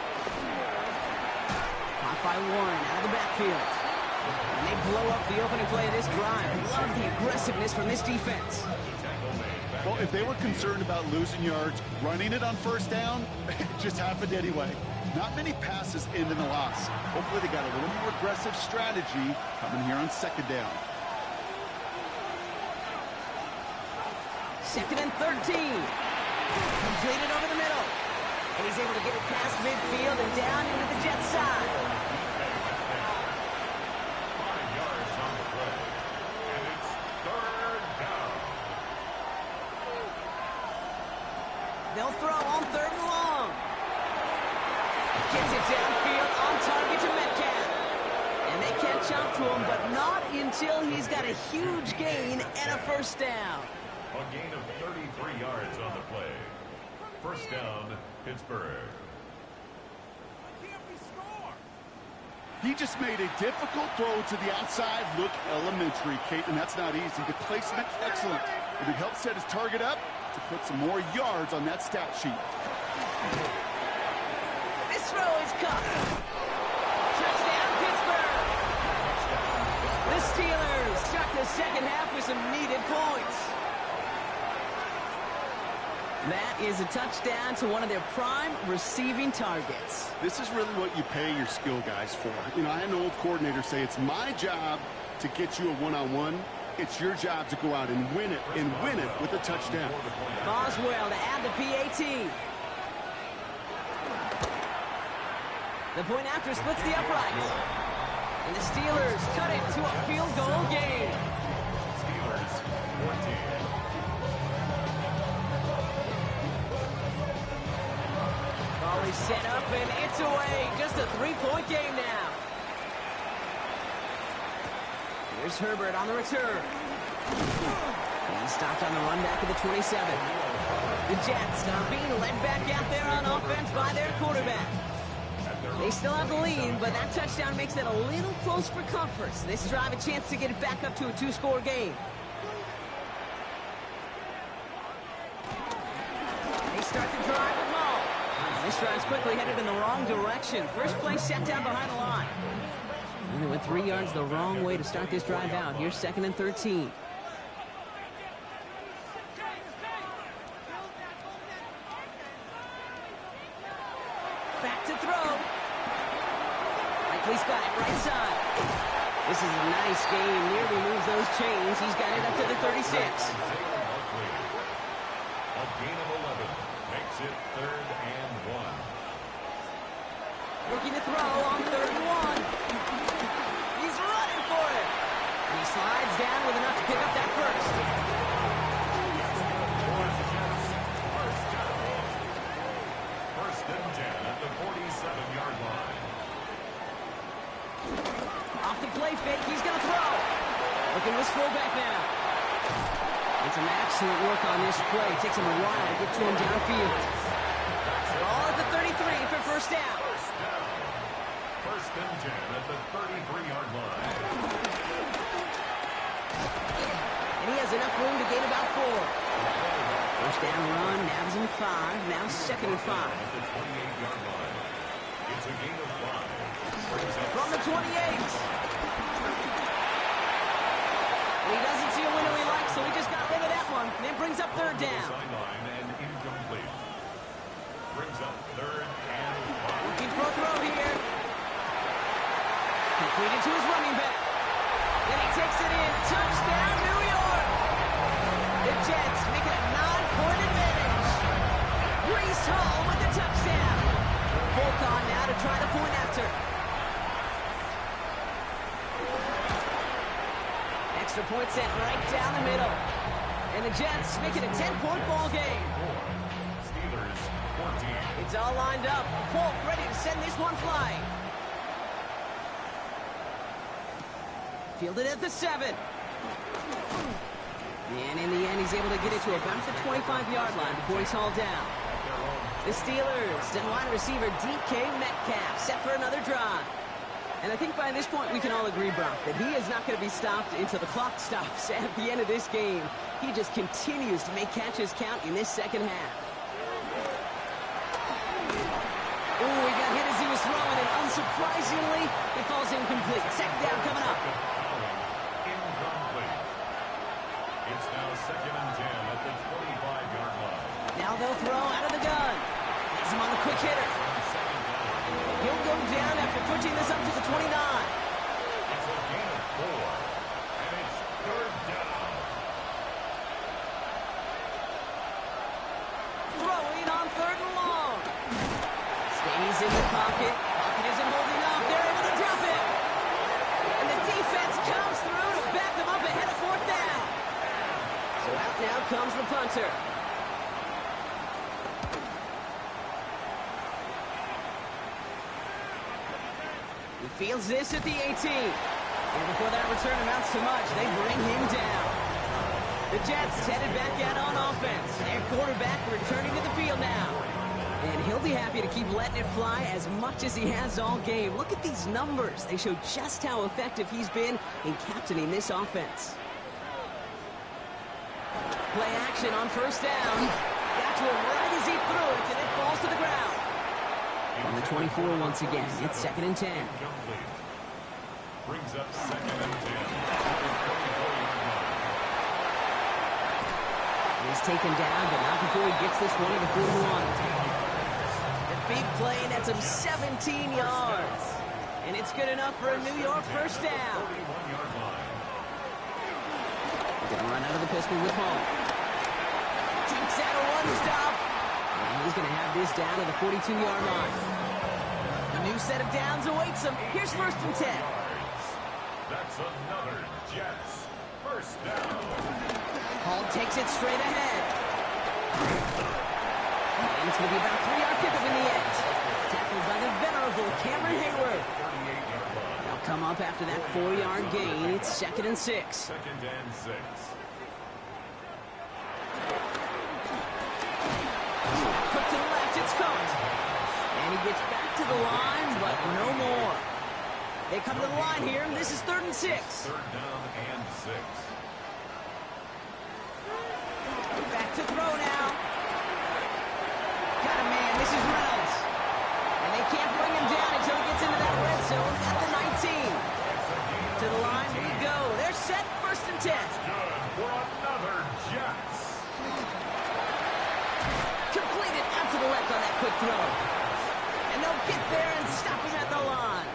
Caught by Warren out of the backfield. And they blow up the opening play of this drive. Love the aggressiveness from this defense. Well, if they were concerned about losing yards, running it on first down, it just happened anyway. Not many passes end in a loss. Hopefully they got a little more aggressive strategy coming here on 2nd down. 2nd and 13. Completed over the middle. And he's able to get it past midfield and down into the Jets side. 5 yards on the play. And it's 3rd down. They'll throw on 3rd and long. Gets it downfield on target to Metcalf. And they catch up to him, but not until he's got a huge gain and a first down. A gain of 33 yards on the play. First down, Pittsburgh. He just made a difficult throw to the outside. Look elementary, Kate, and that's not easy. The placement, excellent. If it helps set his target up, it's to put some more yards on that stat sheet. This throw is caught. Touchdown, Pittsburgh. The Steelers start the second half with some needed points. That is a touchdown to one of their prime receiving targets. This is really what you pay your skill guys for. You know, I had an old coordinator say it's my job to get you a one-on-one. It's your job to go out and win it with a touchdown. Boswell to add the PAT. The point after splits the uprights. And the Steelers cut it to a field goal game. Steelers 14. Ball is set up and it's away. Just a 3-point game now. Here's Herbert on the return. He's stopped on the run back of the 27. The Jets are being led back out there on offense by their quarterback. They still have the lead, but that touchdown makes it a little close for comfort. This drive a chance to get it back up to a 2-score game. They start the drive with Hall. This drive's quickly headed in the wrong direction. First play set down behind the line. And they went 3 yards the wrong way to start this drive out. Here's 2nd and 13. Back to throw. Likely's got it right side. This is a nice game. Nearly moves those chains. He's got it up to the 36. A gain of 11 makes it 3rd and 1. Looking to throw on 3rd and 1. He's running for it. And he slides down with enough to pick up that first. First and 10 at the 47-yard line. Off the play fake, he's going to throw. Looking to his fullback now. And some excellent work on this play. Takes him a while to get to him downfield. Ball at the 33 for first down. First and 10 at the 33-yard line. And he has enough room to gain about 4. First down run, now he's in 5. Now 2nd and 5. At the 28-yard line. It's a gain of 5. From the 28. And he doesn't see a window he likes, so he just got rid of that one. And it brings up 3rd down. Sideline and incomplete. Brings up 3rd and 5. Looking for a throw here. Completed to his running back. And he takes it in. Touchdown, New York. The Jets make it a 9-point advantage. Breece Hall with the touchdown. Volk on now to try the point after. Extra point sent right down the middle. And the Jets make it a 10-point ball game. Steelers 14. It's all lined up. Volk ready to send this one flying. Fielded at the 7. And in the end, he's able to get it to about the 25-yard line before he's hauled down. The Steelers and wide receiver DK Metcalf set for another drive. And I think by this point we can all agree, Brock, that he is not going to be stopped until the clock stops at the end of this game. He just continues to make catches count in this second half. Oh, he got hit as he was throwing, and unsurprisingly, it falls incomplete. Second down coming up. Incomplete. It's now 2nd and 10 at the 25-yard line. Now they'll throw out of the gun. Has him on the quick hitter. He'll go down after pushing this up to the 29. It's a gain of 4, and it's 3rd down. Throwing on 3rd and long. Stays in the pocket. Pocket isn't holding up. They're able to drop it. And the defense comes through to back them up ahead of 4th down. So out now comes the punter. He fields this at the 18. And before that return amounts to much, they bring him down. The Jets headed back out on offense. Their quarterback returning to the field now. And he'll be happy to keep letting it fly as much as he has all game. Look at these numbers. They show just how effective he's been in captaining this offense. Play action on first down. Got to him right as he threw it, and it falls to the ground. On the 24 once again, it's 2nd and 10. Brings up 2nd and 10. He's taken down, but not before he gets this one to the 41. The big play nets him 17 yards. And it's good enough for a New York first down. Gonna run out of the pistol with Hall. Takes out a one-stop. And he's going to have this down to the 42-yard line. A new set of downs awaits him. Here's 1st and 10. That's another Jets first down. Hall takes it straight ahead. And it's going to be about a 3-yard pickup in the end. Tackled by the venerable Cameron Hayward. They'll come up after that 4-yard gain. It's 2nd and 6. 2nd and 6. Quick to the left, it's caught. And he gets back to the line, but no more. They come to the line here, and this is 3rd and 6. 3rd down and 6. Back to throw now. Got a man. This is Reynolds. And they can't bring him down until he gets into that red zone at the 19. To the line we go. They're set. 1st and 10. Good for another Jets. Completed out to the left on that quick throw. And they'll get there and stop him at the line.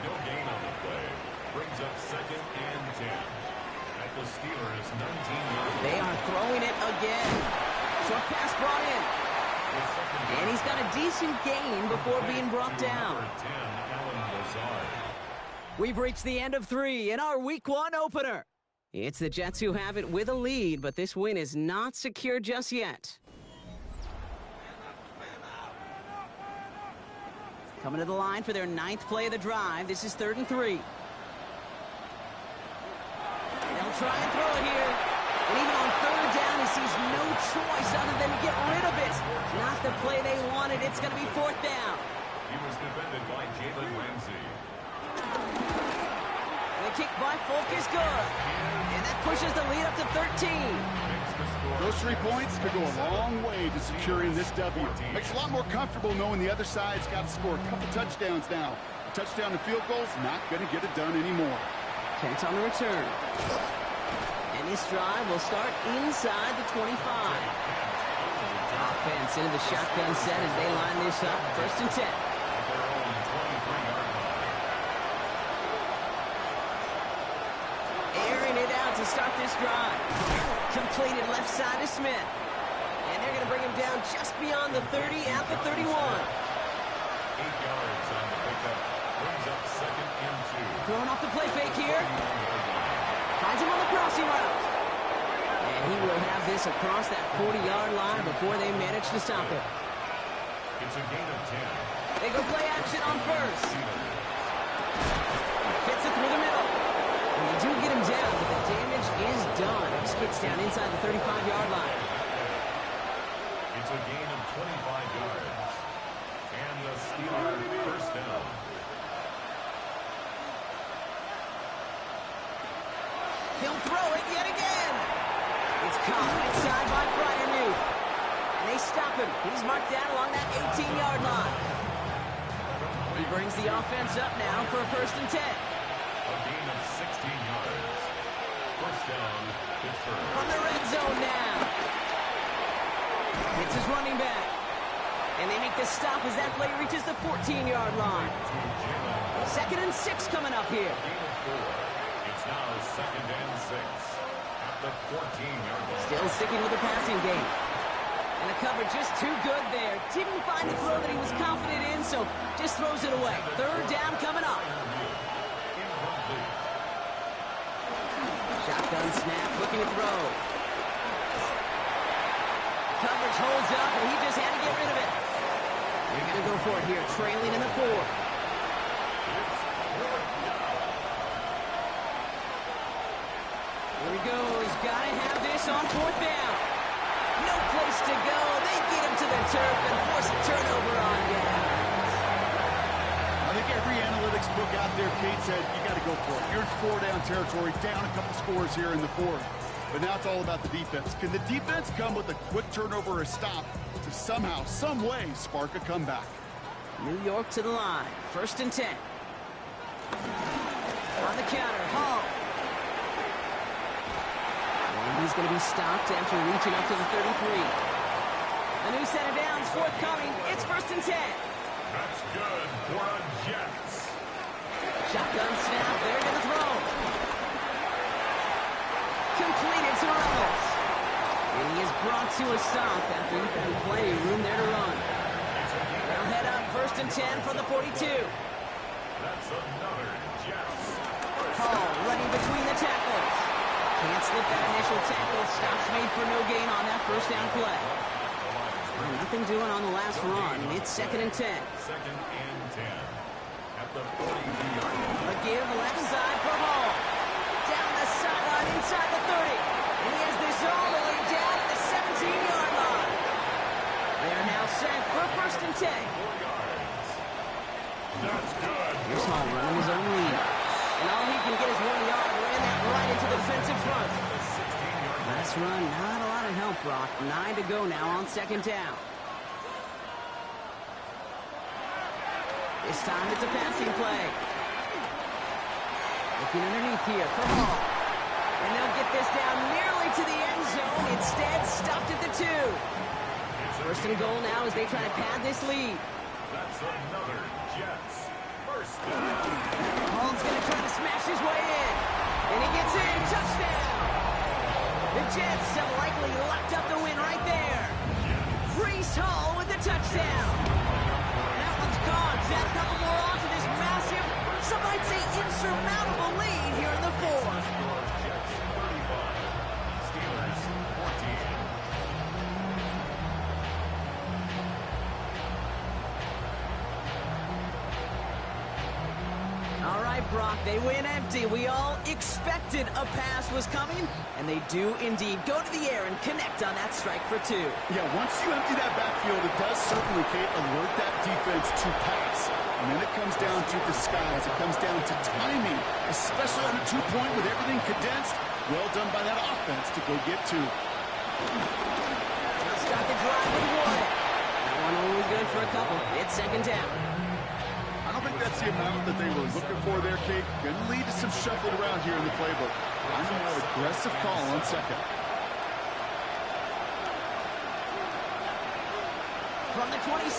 No gain on the play. Brings up 2nd and 10. At the Steelers' 19-yard. They are throwing it again. Short pass brought in. And he's got a decent gain before being brought down. We've reached the end of 3 in our Week 1 opener. It's the Jets who have it with a lead, but this win is not secure just yet. Coming to the line for their 9th play of the drive. This is 3rd and 3. They'll try and throw it here. And even on 3rd down, he sees no choice other than to get rid of it. Not the play they wanted. It's going to be 4th down. He was defended by Jalen Ramsey. The kick by Folk is good. And that pushes the lead up to 13. Those 3 points could go a long way to securing this W. Makes it a lot more comfortable knowing the other side's got to score a couple touchdowns now. A touchdown and field goal's not going to get it done anymore. Kent on the return. And this drive will start inside the 25. Offense into the shotgun set as they line this up. 1st and 10. Airing it out to start this drive. Completed left side to Smith. And they're going to bring him down just beyond the 30 at the 31. 8 yards on the pickup. Brings up 2nd and 2. Throwing off the play fake here. Finds him on the crossing route. And he will have this across that 40-yard line before they manage to stop it. It's a gain of 10. They go play action on 1st. Fits it through the middle. And they do get him down, but the damage is done. He skids down inside the 35-yard line. It's a gain of 25 yards. And the Steelers first down. He'll throw it yet again. It's caught inside by Fryermuth. And they stop him. He's marked down along that 18-yard line. He brings the offense up now for a 1st and 10. A gain of 16 yards. First down, Pittsburgh. From the red zone now. It's his running back. And they make the stop as that play reaches the 14-yard line. 2nd and 6 coming up here. Gain of 4. It's now 2nd and 6 at the 14-yard line. Still sticking with the passing game. And the coverage just too good there. Didn't find the throw that he was confident in, so just throws it away. 3rd down coming up. Shotgun snap, looking to throw. Coverage holds up, and he just had to get rid of it. They're going to go for it here, trailing in the 4th. Here he goes. Got to have this on 4th down. No place to go. They get him to the turf and force a turnover on down. I think every analytics book out there, Kate, said you got to go for it. You're in 4-down territory, down a couple scores here in the 4th. But now it's all about the defense. Can the defense come with a quick turnover or a stop to somehow, some way, spark a comeback? New York to the line. 1st and 10. On the counter, Hall. And he's going to be stopped after reaching up to the 33. A new set of downs forthcoming. It's 1st and 10. That's good for a Jets. Shotgun snap. They're going to throw. Completed to Reynolds. And he is brought to a stop after he found plenty of room there to run. They'll head up 1st and 10 from the 42. That's another Jets. Hall running between the tackles. Can't slip that initial tackle. Stops made for no gain on that 1st down play. Nothing doing on the last run. It's 2nd and 10. 2nd and 10 at the 43-yard line. A give left side for Hall. Down the sideline inside the 30. And he has this all the way down at the 17-yard line. They are now set for 1st and 10. 4 yards. That's good. Here's Hall running his own lead. And all he can get is 1 yard. Ran that right into the defensive front. Last run, not a lot of help, Brock. 9 to go now on 2nd down. This time it's a passing play. Looking underneath here for Hall. And they'll get this down nearly to the end zone. Instead, stopped at the 2. 1st and goal now as they try to pad this lead. That's another Jets. 1st down. Hall's going to try to smash his way in. And he gets in. Touchdown. The Jets have likely locked up the win right there. Breece Hall with the touchdown. And that one's gone. Add a couple more on to this massive, some might say insurmountable lead here in the 4th. Jets 35. Steelers 14. All right, Brock, they win empty. We all expected a pass was coming, and they do indeed go to the air and connect on that strike for 2. Yeah, once you empty that backfield, it does certainly, Kate, alert that defense to pass. And then it comes down to disguise. It comes down to timing, especially on a 2-point with everything condensed. Well done by that offense to go get 2. Just got the drive with 1. That one only good for a couple. It's 2nd down. I don't think that's the amount that they were looking for there, Kate. Going to lead to some shuffling around here in the playbook. I'm a more aggressive call on 2nd. From the 27.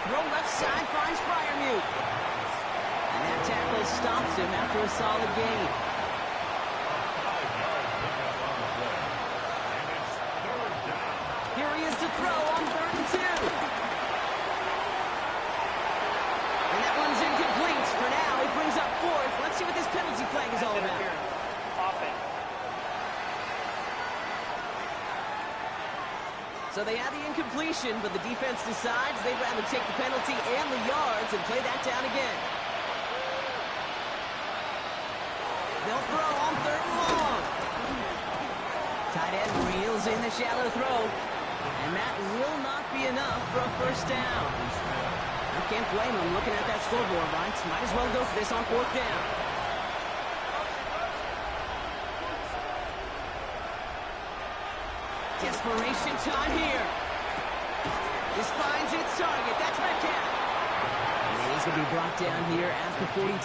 Throw left side finds Freiermuth. And that tackle stops him after a solid gain. Here he is to throw on 3rd and 2. And that one's incomplete. For now, he brings up 4th. Let's see what this penalty flag is all about. So they had the incompletion, but the defense decides they'd rather take the penalty and the yards and play that down again. They'll throw on 3rd and long. Tight end reels in the shallow throw. And that will not be enough for a 1st down. I can't blame him looking at that scoreboard, right? Might as well go for this on 4th down. Desperation time here. This finds its target. That's Metcalf. And he's going to be brought down here at the 42. A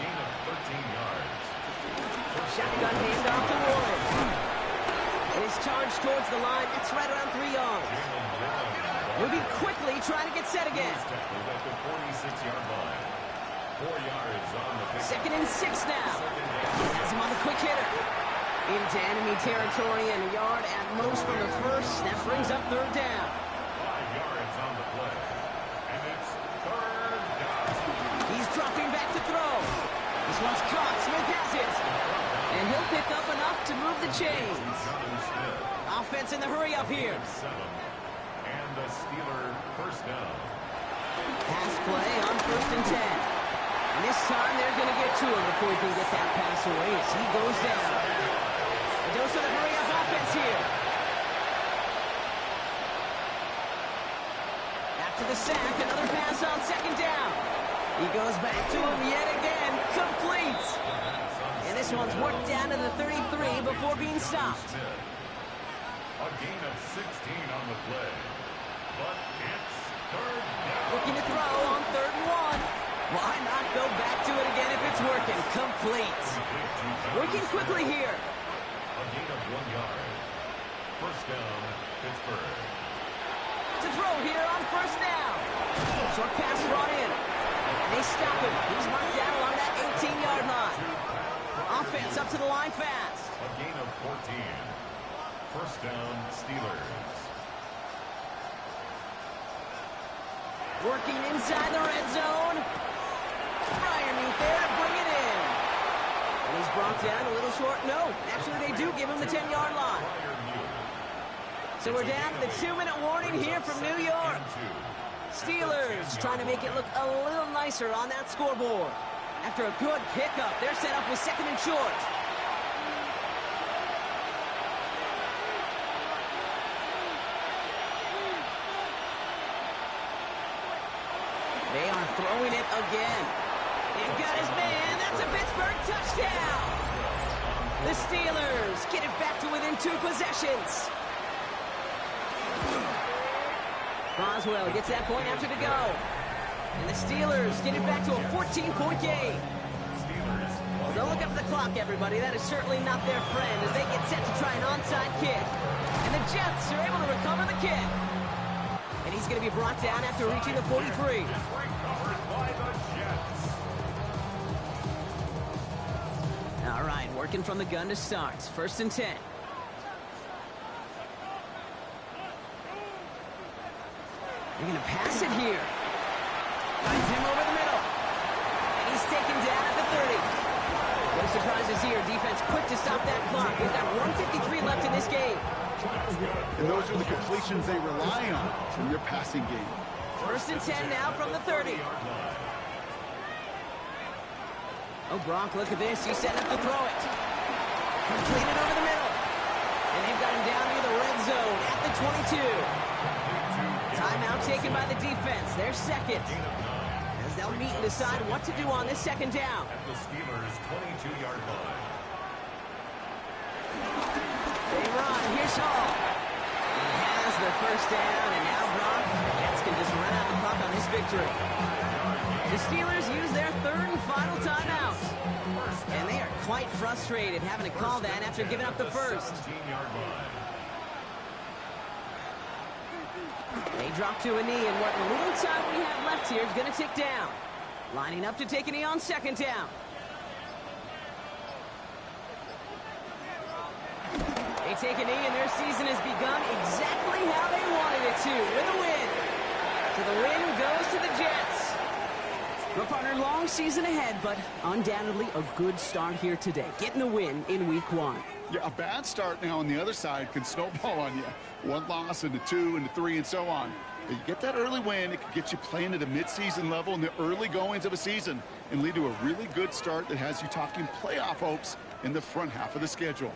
gain of 13 yards. Shotgun handoff to Ward. And he's charged towards the line. That's right around 3 yards. Moving quickly, trying to get set again. At the 46-yard line. 4 yards on the pick. 2nd and 6 now. Has him on the quick hitter. Into enemy territory and a yard at most from the 1st. That brings up 3rd down. 5 yards on the play. And it's 3rd down. He's dropping back to throw. This one's caught. Smith has it. And he'll pick up enough to move the chains. Offense in the hurry up here. 7. And the Steeler 1st down. Pass play on 1st and 10. And this time they're going to get to him before he can get that pass away as he goes down. A dose of the hurry-up offense here. After the sack, another pass on 2nd down. He goes back to him yet again. Complete. And this one's worked down to the 33 before being stopped. A gain of 16 on the play. But it's third down. Looking to throw on 3rd and 1. Why not go back to it again if it's working? Complete. Working quickly here. A gain of 1 yard. First down, Pittsburgh. To throw here on 1st down. Short pass brought in. And they stop him. He's marked down along that 18-yard line. Offense up to the line fast. A gain of 14. First down, Steelers. Working inside the red zone. Freiermuth there to bring it in. And he's brought down a little short. No, actually they do give him the 10-yard line. So we're down to the 2-minute warning here from New York. Steelers trying to make it look a little nicer on that scoreboard. After a good pickup, they're set up with 2nd and short. They are throwing it again. And got his man. That's a Pittsburgh touchdown. The Steelers get it back to within 2 possessions. Boswell gets that point after to go. And the Steelers get it back to a 14-point game. Well, don't look up the clock, everybody. That is certainly not their friend as they get set to try an onside kick. And the Jets are able to recover the kick. And he's going to be brought down after reaching the 43. All right, working from the gun to start. 1st and 10. They're going to pass it here. Finds him over the middle. And he's taken down at the 30. No surprises here. Defense quick to stop that clock. We've got 1:53 left in this game. And those are the completions they rely on in their passing game. 1st and 10 now from the 30. Oh, Brock, look at this. He's set up to throw it. Completed over the middle. And they've got him down near the red zone at the 22. Timeout taken by the defense. They're 2nd. As they'll meet and decide what to do on this 2nd down. At the Steelers' 22-yard line. They run. Here's Hall. He has the 1st down, and now Brock. Jets can just run out the clock on this victory. The Steelers use their 3rd and final timeout. And they are quite frustrated having to call that after giving up the 1st. They drop to a knee, and what little time we have left here is going to tick down. Lining up to take a knee on 2nd down. They take a knee, and their season has begun exactly how they wanted it to, with a win. So the win goes to the Jets. Well, partner, long season ahead, but undoubtedly a good start here today. Getting the win in week 1. Yeah, a bad start now on the other side can snowball on you. 1 loss into 2 into 3 and so on. But you get that early win, it can get you playing at a midseason level in the early goings of a season and lead to a really good start that has you talking playoff hopes in the front half of the schedule.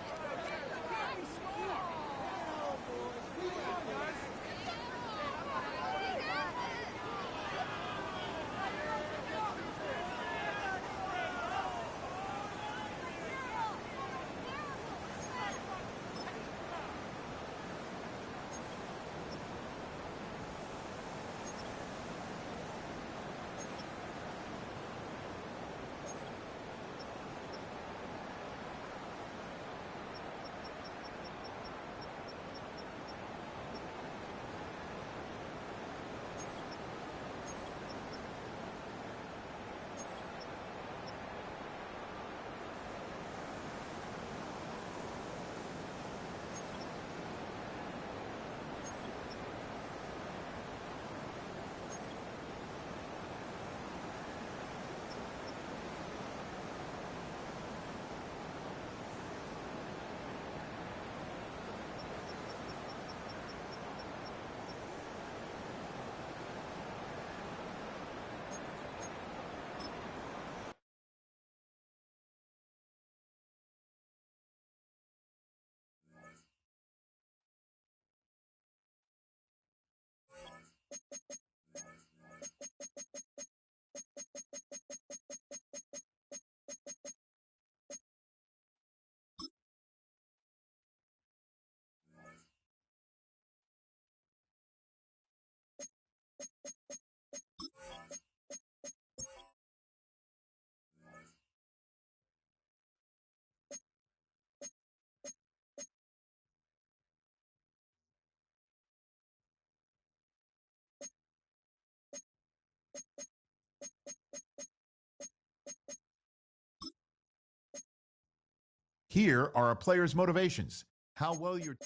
Here are a player's motivations. How well you're...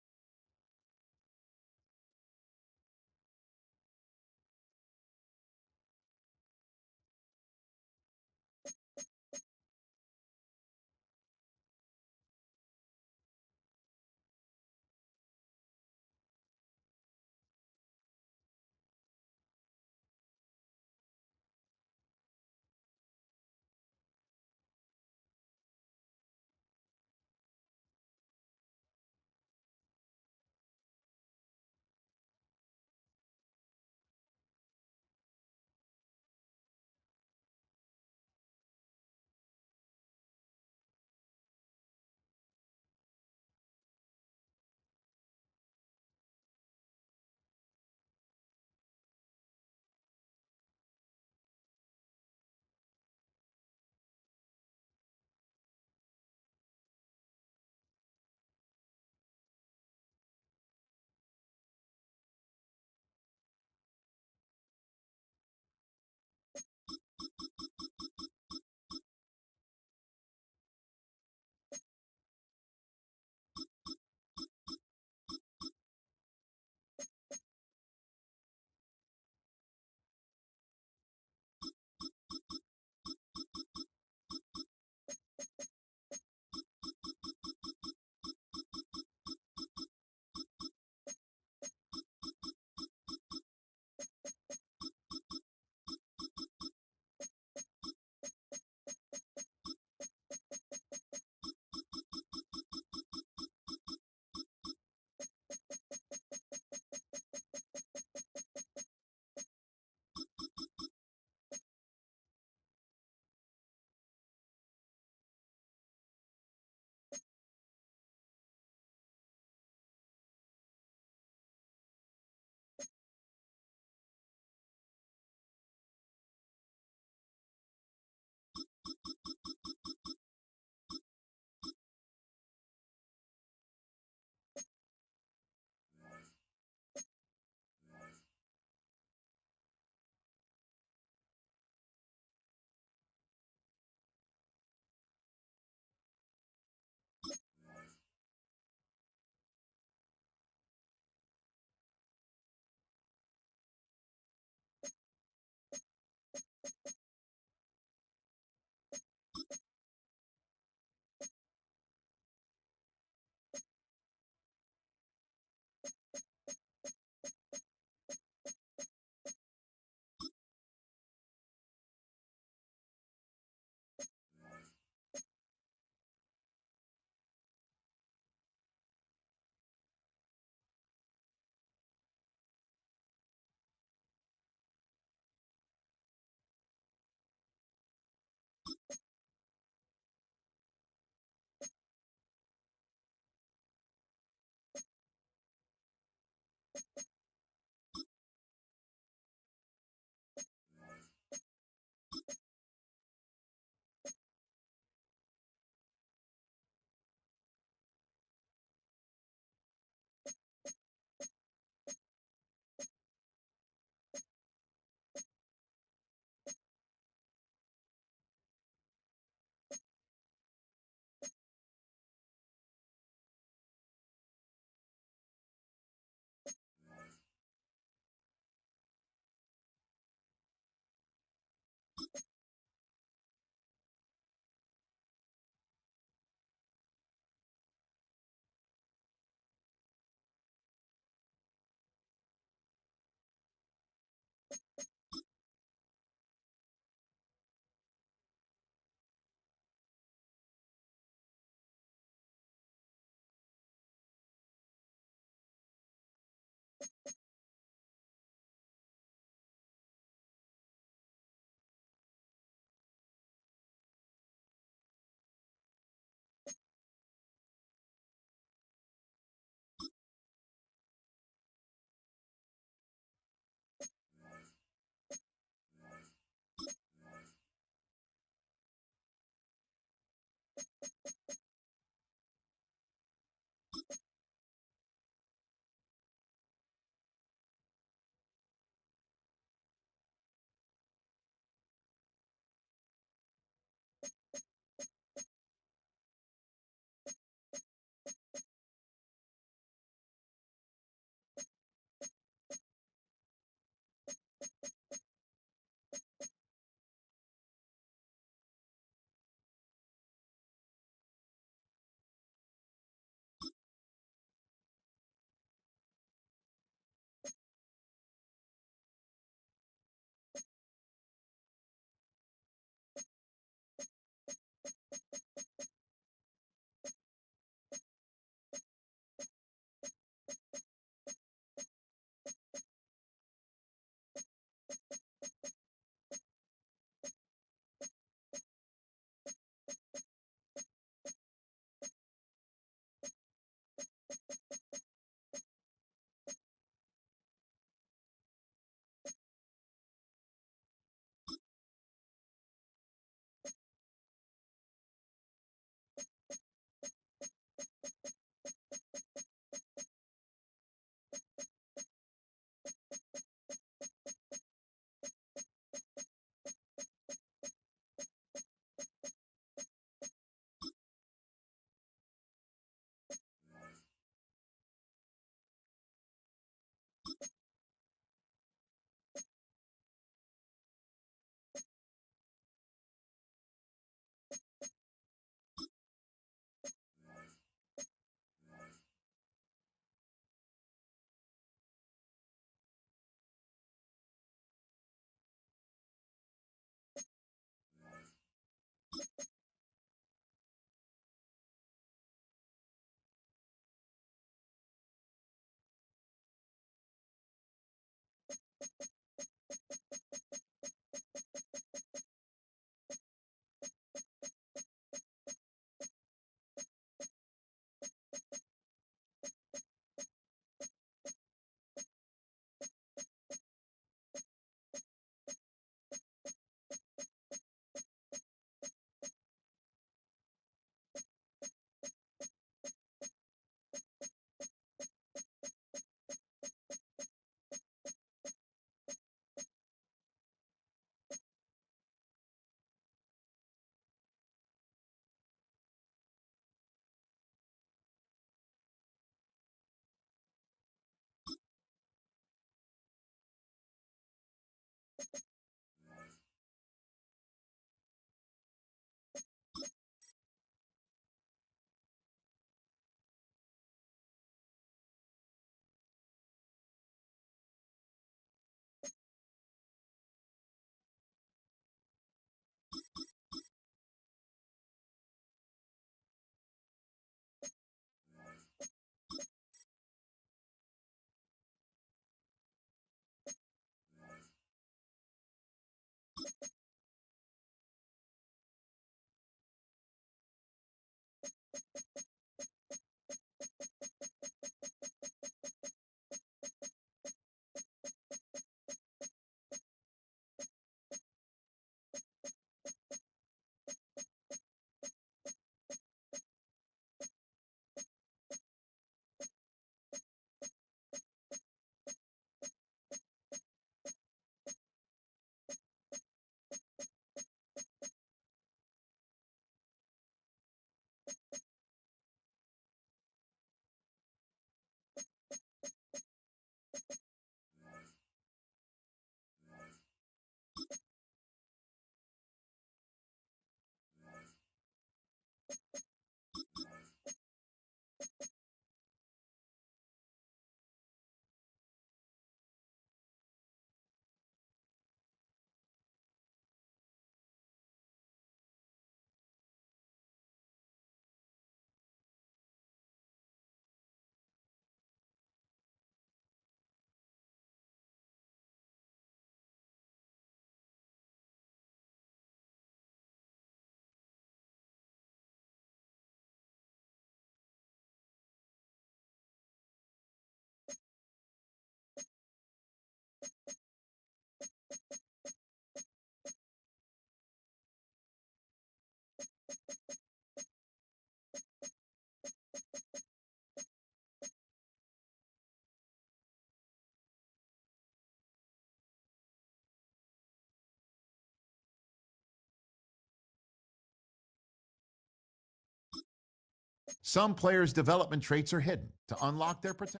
Some players' development traits are hidden to unlock their potential.